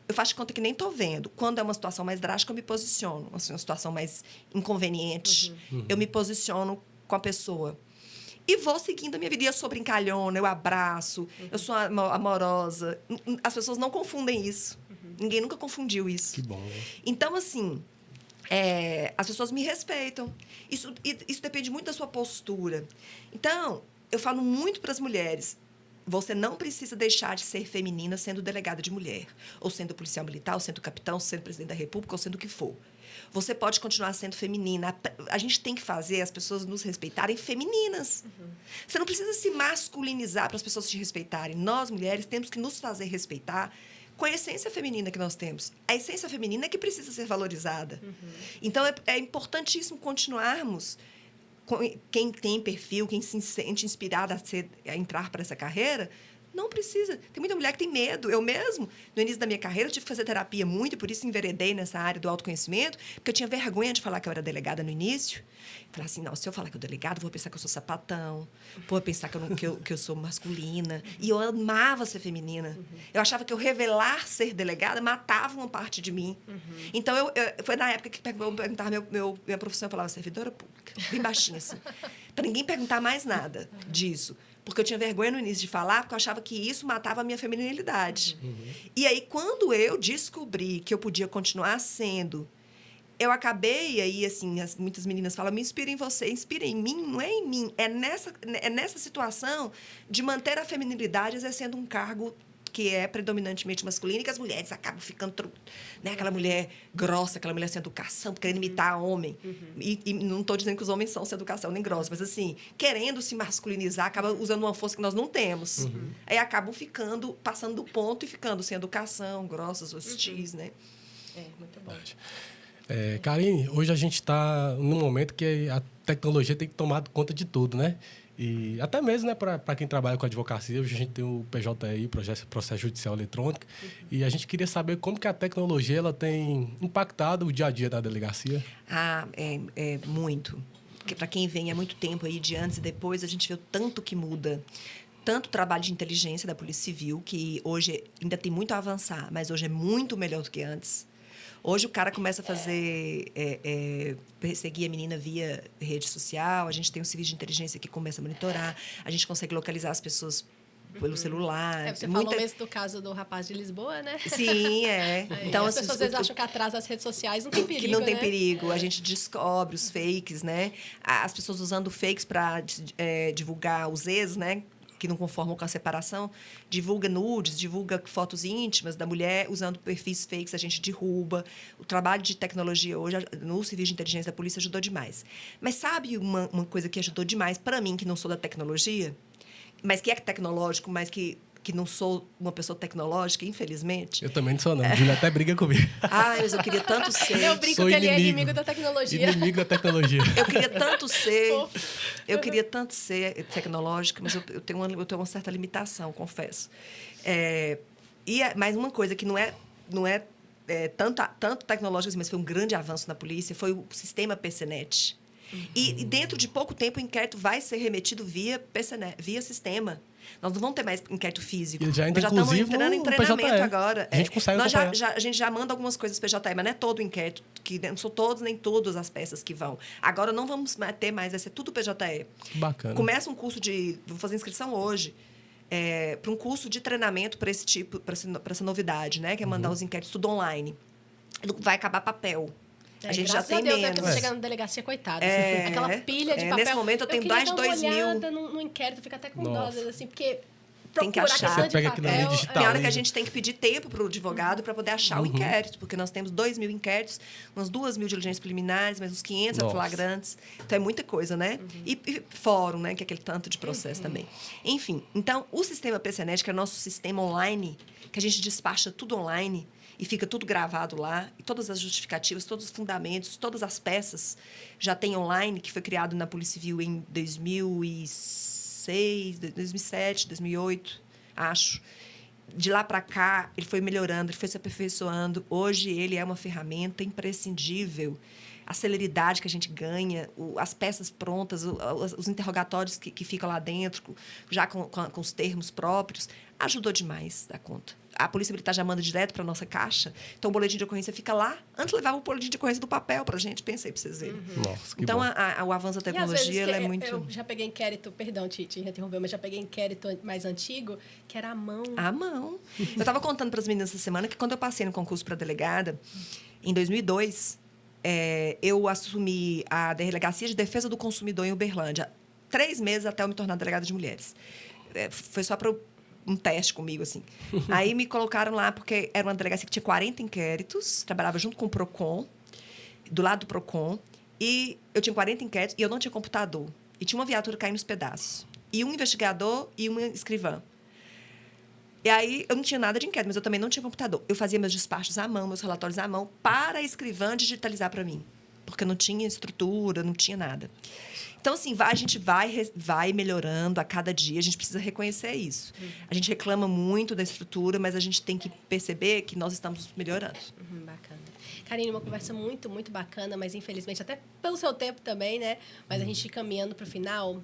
Speaker 3: Eu faço de conta que nem estou vendo. Quando é uma situação mais drástica, eu me posiciono. Assim, uma situação mais inconveniente, eu me posiciono com a pessoa. E vou seguindo a minha vida. E eu sou brincalhona, eu abraço, eu sou amorosa. As pessoas não confundem isso. Ninguém nunca confundiu isso.
Speaker 1: Que bom.
Speaker 3: Então, assim, as pessoas me respeitam. Isso depende muito da sua postura. Então, eu falo muito para as mulheres. Você não precisa deixar de ser feminina sendo delegada de mulher. Ou sendo policial militar, ou sendo capitão, ou sendo presidente da República, ou sendo o que for. Você pode continuar sendo feminina. A gente tem que fazer as pessoas nos respeitarem femininas. Você não precisa se masculinizar para as pessoas te respeitarem. Nós, mulheres, temos que nos fazer respeitar com a essência feminina que nós temos. A essência feminina é que precisa ser valorizada. Então, é importantíssimo continuarmos... Quem tem perfil, quem se sente inspirada a entrar para essa carreira... Não precisa. Tem muita mulher que tem medo. Eu mesmo, no início da minha carreira, eu tive que fazer terapia muito, por isso enveredei nessa área do autoconhecimento, porque eu tinha vergonha de falar que eu era delegada no início. Falar assim, não, se eu falar que eu sou delegada, vou pensar que eu sou sapatão, vou pensar que eu sou masculina. E eu amava ser feminina. Eu achava que eu revelar ser delegada matava uma parte de mim. Então, foi na época que eu perguntava minha profissão, eu falava servidora pública, bem baixinha assim, para ninguém perguntar mais nada disso. Porque eu tinha vergonha no início de falar, porque eu achava que isso matava a minha feminilidade. E aí, quando eu descobri que eu podia continuar sendo, eu acabei, e aí, assim, muitas meninas falam, me inspira em você, inspira em mim, não é em mim. É nessa situação de manter a feminilidade exercendo um cargo que é predominantemente masculino, e que as mulheres acabam ficando... Né, aquela mulher grossa, aquela mulher sem educação, querendo imitar homem. E não estou dizendo que os homens são sem educação nem grossos, mas, assim, querendo se masculinizar, acaba usando uma força que nós não temos. Aí acabam passando do ponto e ficando sem educação, grossas, hostis, né?
Speaker 2: Muito bom.
Speaker 1: Karine, hoje a gente está num momento que a tecnologia tem tomado conta de tudo, né? E até mesmo, né, para quem trabalha com advocacia, hoje a gente tem o PJI, Processo Judicial Eletrônico, e a gente queria saber como que a tecnologia ela tem impactado o dia a dia da delegacia.
Speaker 3: Muito. Porque para quem vem há muito tempo aí, de antes e depois, a gente vê o tanto que muda. Tanto o trabalho de inteligência da Polícia Civil, que hoje ainda tem muito a avançar, mas hoje é muito melhor do que antes. Hoje o cara começa a fazer, perseguir a menina via rede social, a gente tem um serviço de inteligência que começa a monitorar, a gente consegue localizar as pessoas pelo celular.
Speaker 2: Você falou mesmo do caso do rapaz de Lisboa, né?
Speaker 3: Sim,
Speaker 2: Então, as pessoas às vezes acham que atrás das redes sociais não tem perigo,
Speaker 3: que não tem
Speaker 2: né?
Speaker 3: perigo. A gente descobre os fakes, né? As pessoas usando fakes para divulgar os ex, né? Que não conformam com a separação, divulga nudes, divulga fotos íntimas da mulher, usando perfis fakes, a gente derruba. O trabalho de tecnologia hoje, no serviço de inteligência da polícia, ajudou demais. Mas sabe uma coisa que ajudou demais para mim, que não sou da tecnologia, mas que é tecnológico, mas que não sou uma pessoa tecnológica, infelizmente.
Speaker 1: Eu também não sou, não. A Júlia até briga comigo.
Speaker 3: Mas eu queria tanto ser.
Speaker 2: Eu brinco que ele é inimigo da tecnologia.
Speaker 1: Inimigo da tecnologia.
Speaker 3: Eu queria tanto ser. Eu queria tanto ser tecnológica, mas eu tenho uma certa limitação, confesso. Mas uma coisa que não é tanto tecnológica, mas foi um grande avanço na polícia, foi o sistema PCNet. E dentro de pouco tempo, o inquérito vai ser remetido via PCNet, via sistema. Nós não vamos ter mais inquérito físico.
Speaker 1: Ele já
Speaker 3: Nós já estamos entrando em treinamento
Speaker 1: PJE.
Speaker 3: agora.
Speaker 1: A gente consegue
Speaker 3: a gente já manda algumas coisas para o PJE, mas não é todo o inquérito, que não são todos nem todas as peças que vão. Agora não vamos ter mais, vai ser tudo PJE.
Speaker 1: Bacana.
Speaker 3: Começa um curso vou fazer inscrição hoje, para um curso de treinamento para esse tipo, para essa novidade, né? Que é mandar os inquéritos tudo online. Vai acabar papel. A gente já tem menos.
Speaker 2: Graças a Deus, chegar na delegacia, coitada. Assim, aquela pilha de papel.
Speaker 3: Nesse momento eu tenho mais de 2 mil.
Speaker 2: No inquérito, fica até com dó, assim, porque...
Speaker 3: Tem que achar.
Speaker 1: Pega aquilo ali digital.
Speaker 3: Tem hora que a gente tem que pedir tempo para o advogado para poder achar o inquérito, porque nós temos 2 mil inquéritos, umas 2 mil diligências preliminares, mais uns 500 flagrantes. Então, é muita coisa, né? E fórum, né? Que é aquele tanto de processo também. Enfim, então, o sistema PCNet, que é o nosso sistema online, que a gente despacha tudo online e fica tudo gravado lá, e todas as justificativas, todos os fundamentos, todas as peças já tem online, que foi criado na Polícia Civil em 2007, 2008, acho. De lá para cá, ele foi melhorando, ele foi se aperfeiçoando. Hoje, ele é uma ferramenta imprescindível. A celeridade que a gente ganha, as peças prontas, os interrogatórios que ficam lá dentro, já com os termos próprios, ajudou demais da conta. A Polícia Militar já manda direto para a nossa caixa. Então, o boletim de ocorrência fica lá. Antes, levava o boletim de ocorrência do papel para a gente. Pensei para vocês verem.
Speaker 1: Nossa, que
Speaker 3: então,
Speaker 1: bom.
Speaker 3: O avanço da tecnologia ela é muito...
Speaker 2: Eu já peguei inquérito... Perdão, te interrompeu, mas já peguei inquérito mais antigo, que era à mão.
Speaker 3: À mão. Eu estava contando para as meninas essa semana que, quando eu passei no concurso para delegada, em 2002, eu assumi a Delegacia de Defesa do Consumidor em Uberlândia. 3 meses até eu me tornar delegada de mulheres. Foi só para um teste comigo, assim. Aí me colocaram lá, porque era uma delegacia que tinha 40 inquéritos, trabalhava junto com o PROCON, do lado do PROCON, e eu tinha 40 inquéritos e eu não tinha computador. E tinha uma viatura caindo nos pedaços. E um investigador e uma escrivã. E aí, eu não tinha nada de inquérito, mas eu também não tinha computador. Eu fazia meus despachos à mão, meus relatórios à mão, para a escrivã digitalizar para mim. Porque não tinha estrutura, não tinha nada. Então, assim, a gente vai melhorando a cada dia, a gente precisa reconhecer isso. A gente reclama muito da estrutura, mas a gente tem que perceber que nós estamos melhorando.
Speaker 2: Bacana. Karine, uma conversa muito, muito bacana, mas infelizmente, até pelo seu tempo também, né? Mas a gente caminhando para o final,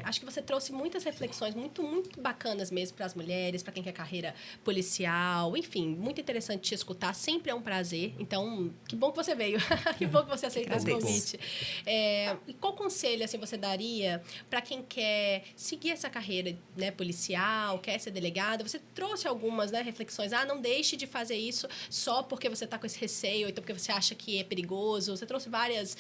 Speaker 2: acho que você trouxe muitas reflexões muito, muito bacanas mesmo para as mulheres, para quem quer carreira policial, enfim, muito interessante te escutar, sempre é um prazer. Então, que bom que você veio, que bom que você aceitou esse convite. E qual conselho assim, você daria para quem quer seguir essa carreira, né, policial, quer ser delegado? Você trouxe algumas, né, reflexões. Não deixe de fazer isso só porque você está com esse receio, ou então porque você acha que é perigoso. Você trouxe várias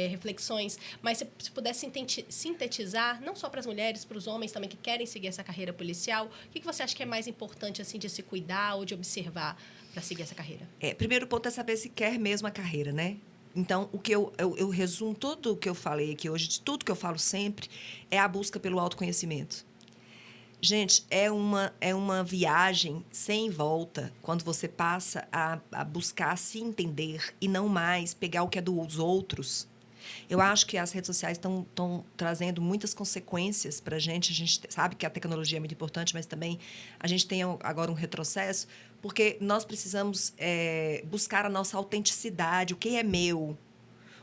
Speaker 2: reflexões, mas se pudesse sintetizar, não só para as mulheres, para os homens também que querem seguir essa carreira policial, o que você acha que é mais importante assim, de se cuidar ou de observar para seguir essa carreira?
Speaker 3: Primeiro ponto é saber se quer mesmo a carreira, né? Então, o que eu resumo tudo o que eu falei aqui hoje, de tudo que eu falo sempre, é a busca pelo autoconhecimento. Gente, é uma viagem sem volta quando você passa a buscar se entender e não mais pegar o que é dos outros. Eu acho que as redes sociais estão trazendo muitas consequências para a gente. A gente sabe que a tecnologia é muito importante, mas também a gente tem agora um retrocesso, porque nós precisamos buscar a nossa autenticidade, o que é meu,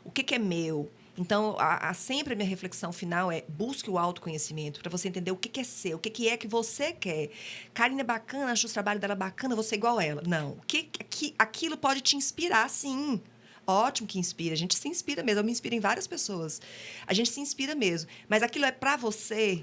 Speaker 3: o que é meu. Então, sempre a minha reflexão final é busque o autoconhecimento para você entender o que é seu, o que é que você quer. Karine é bacana, acho o trabalho dela bacana, você é igual a ela. Não, aquilo pode te inspirar, sim. Ótimo que inspira, a gente se inspira mesmo. Eu me inspiro em várias pessoas. A gente se inspira mesmo. Mas aquilo é para você.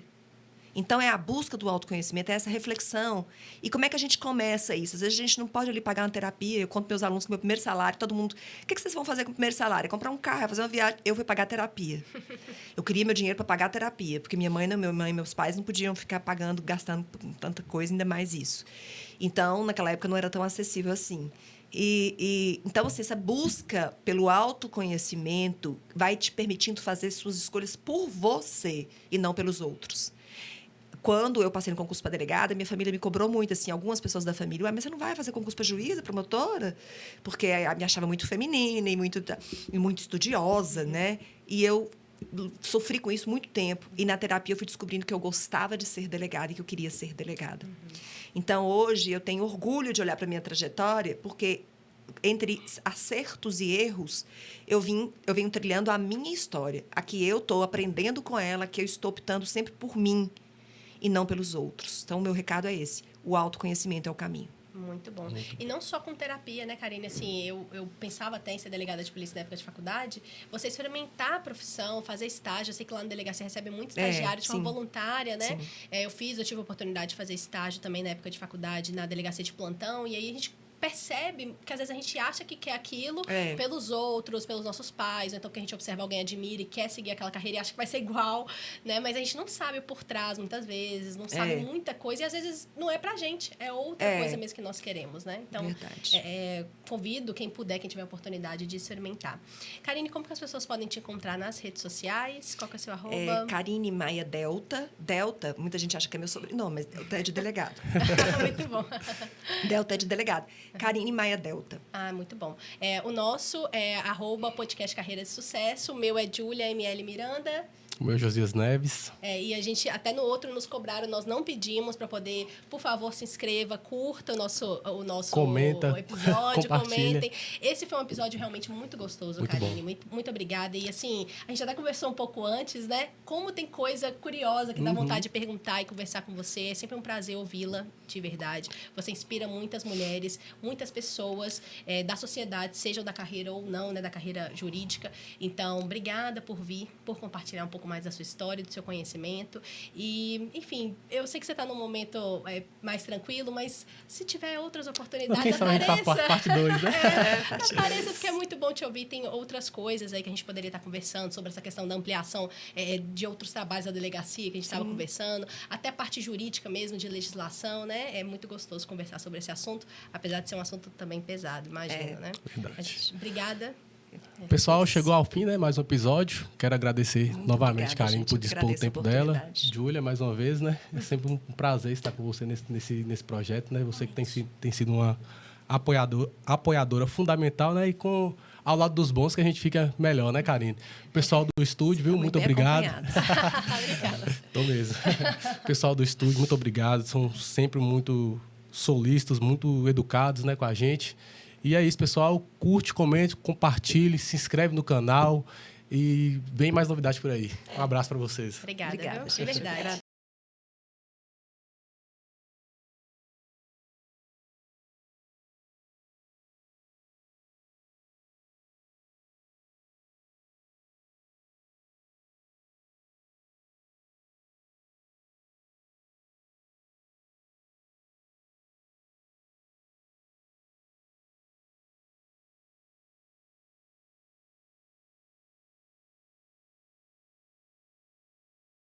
Speaker 3: Então, é a busca do autoconhecimento, é essa reflexão. E como é que a gente começa isso? Às vezes, a gente não pode ali pagar uma terapia. Eu conto para meus alunos com o meu primeiro salário, todo mundo... O que vocês vão fazer com o primeiro salário? É comprar um carro, é fazer uma viagem. Eu vou pagar terapia. Eu queria meu dinheiro para pagar terapia, porque minha mãe e meus pais não podiam ficar pagando, gastando tanta coisa, ainda mais isso. Então, naquela época, não era tão acessível assim. Então, assim, essa busca pelo autoconhecimento vai te permitindo fazer suas escolhas por você e não pelos outros. Quando eu passei no concurso para delegada, minha família me cobrou muito, assim, algumas pessoas da família, mas você não vai fazer concurso para juíza, promotora? Porque me achava muito feminina e muito estudiosa, né? E eu sofri com isso muito tempo. E na terapia eu fui descobrindo que eu gostava de ser delegada e que eu queria ser delegada. Então, hoje, eu tenho orgulho de olhar para a minha trajetória, porque entre acertos e erros, eu venho trilhando a minha história. A que eu estou aprendendo com ela, que eu estou optando sempre por mim e não pelos outros. Então, o meu recado é esse. O autoconhecimento é o caminho.
Speaker 2: Muito bom. E não só com terapia, né, Karine? Assim, eu pensava até em ser delegada de polícia na época de faculdade. Você experimentar a profissão, fazer estágio. Eu sei que lá na delegacia recebe muito estagiário de forma voluntária, né? Eu tive a oportunidade de fazer estágio também na época de faculdade, na delegacia de plantão. E aí a gente percebe que às vezes a gente acha que quer aquilo pelos outros, pelos nossos pais, ou então que a gente observa alguém, admira e quer seguir aquela carreira e acha que vai ser igual, né? Mas a gente não sabe por trás, muitas vezes, não sabe muita coisa e às vezes não é pra gente, é outra coisa mesmo que nós queremos, né? Então, convido quem puder, quem tiver a oportunidade de experimentar. Karine, como que as pessoas podem te encontrar nas redes sociais? Qual que é o seu arroba?
Speaker 3: Karine Maia Delta. Delta, muita gente acha que é meu sobrenome, mas Delta é de delegado.
Speaker 2: Muito bom.
Speaker 3: Delta é de delegado. Karine Maia Delta.
Speaker 2: Ah, muito bom. O nosso é @podcast Carreira de Sucesso. O meu é Júlia ML Miranda.
Speaker 1: O meu é Josias Neves.
Speaker 2: E a gente, até no outro, nos cobraram, nós não pedimos para poder, por favor, se inscreva, curta o nosso episódio, comentem. Esse foi um episódio realmente muito gostoso, muito Karine. Muito obrigada. E assim, a gente até conversou um pouco antes, né? Como tem coisa curiosa que dá vontade de perguntar e conversar com você. É sempre um prazer ouvi-la, de verdade. Você inspira muitas mulheres, muitas pessoas da sociedade, sejam da carreira ou não, né? Da carreira jurídica. Então, obrigada por vir, por compartilhar um pouco mais da sua história, do seu conhecimento. E, enfim, eu sei que você está num momento mais tranquilo, mas se tiver outras oportunidades,
Speaker 1: quem sabe
Speaker 2: apareça.
Speaker 1: Parte 2, né?
Speaker 2: Apareça, porque é muito bom te ouvir. Tem outras coisas aí que a gente poderia estar conversando sobre essa questão da ampliação de outros trabalhos da delegacia que a gente estava conversando, até a parte jurídica mesmo, de legislação, né? É muito gostoso conversar sobre esse assunto, apesar de ser um assunto também pesado, imagino, né?
Speaker 1: Verdade.
Speaker 2: Obrigada.
Speaker 1: Pessoal, chegou ao fim, né? Mais um episódio. Quero agradecer novamente, Karine, por dispor o tempo dela. Júlia, mais uma vez, né? É sempre um prazer estar com você nesse projeto, né? Você que tem sido uma apoiadora fundamental, né? E ao lado dos bons que a gente fica melhor, né, Karine? Pessoal do estúdio, viu? Muito obrigado.
Speaker 2: Obrigada.
Speaker 1: Tô mesmo. Pessoal do estúdio, muito obrigado. São sempre muito solícitos, muito educados, né, com a gente. E é isso, pessoal. Curte, comente, compartilhe, se inscreve no canal e vem mais novidades por aí. Um abraço para vocês.
Speaker 2: Obrigada. De verdade.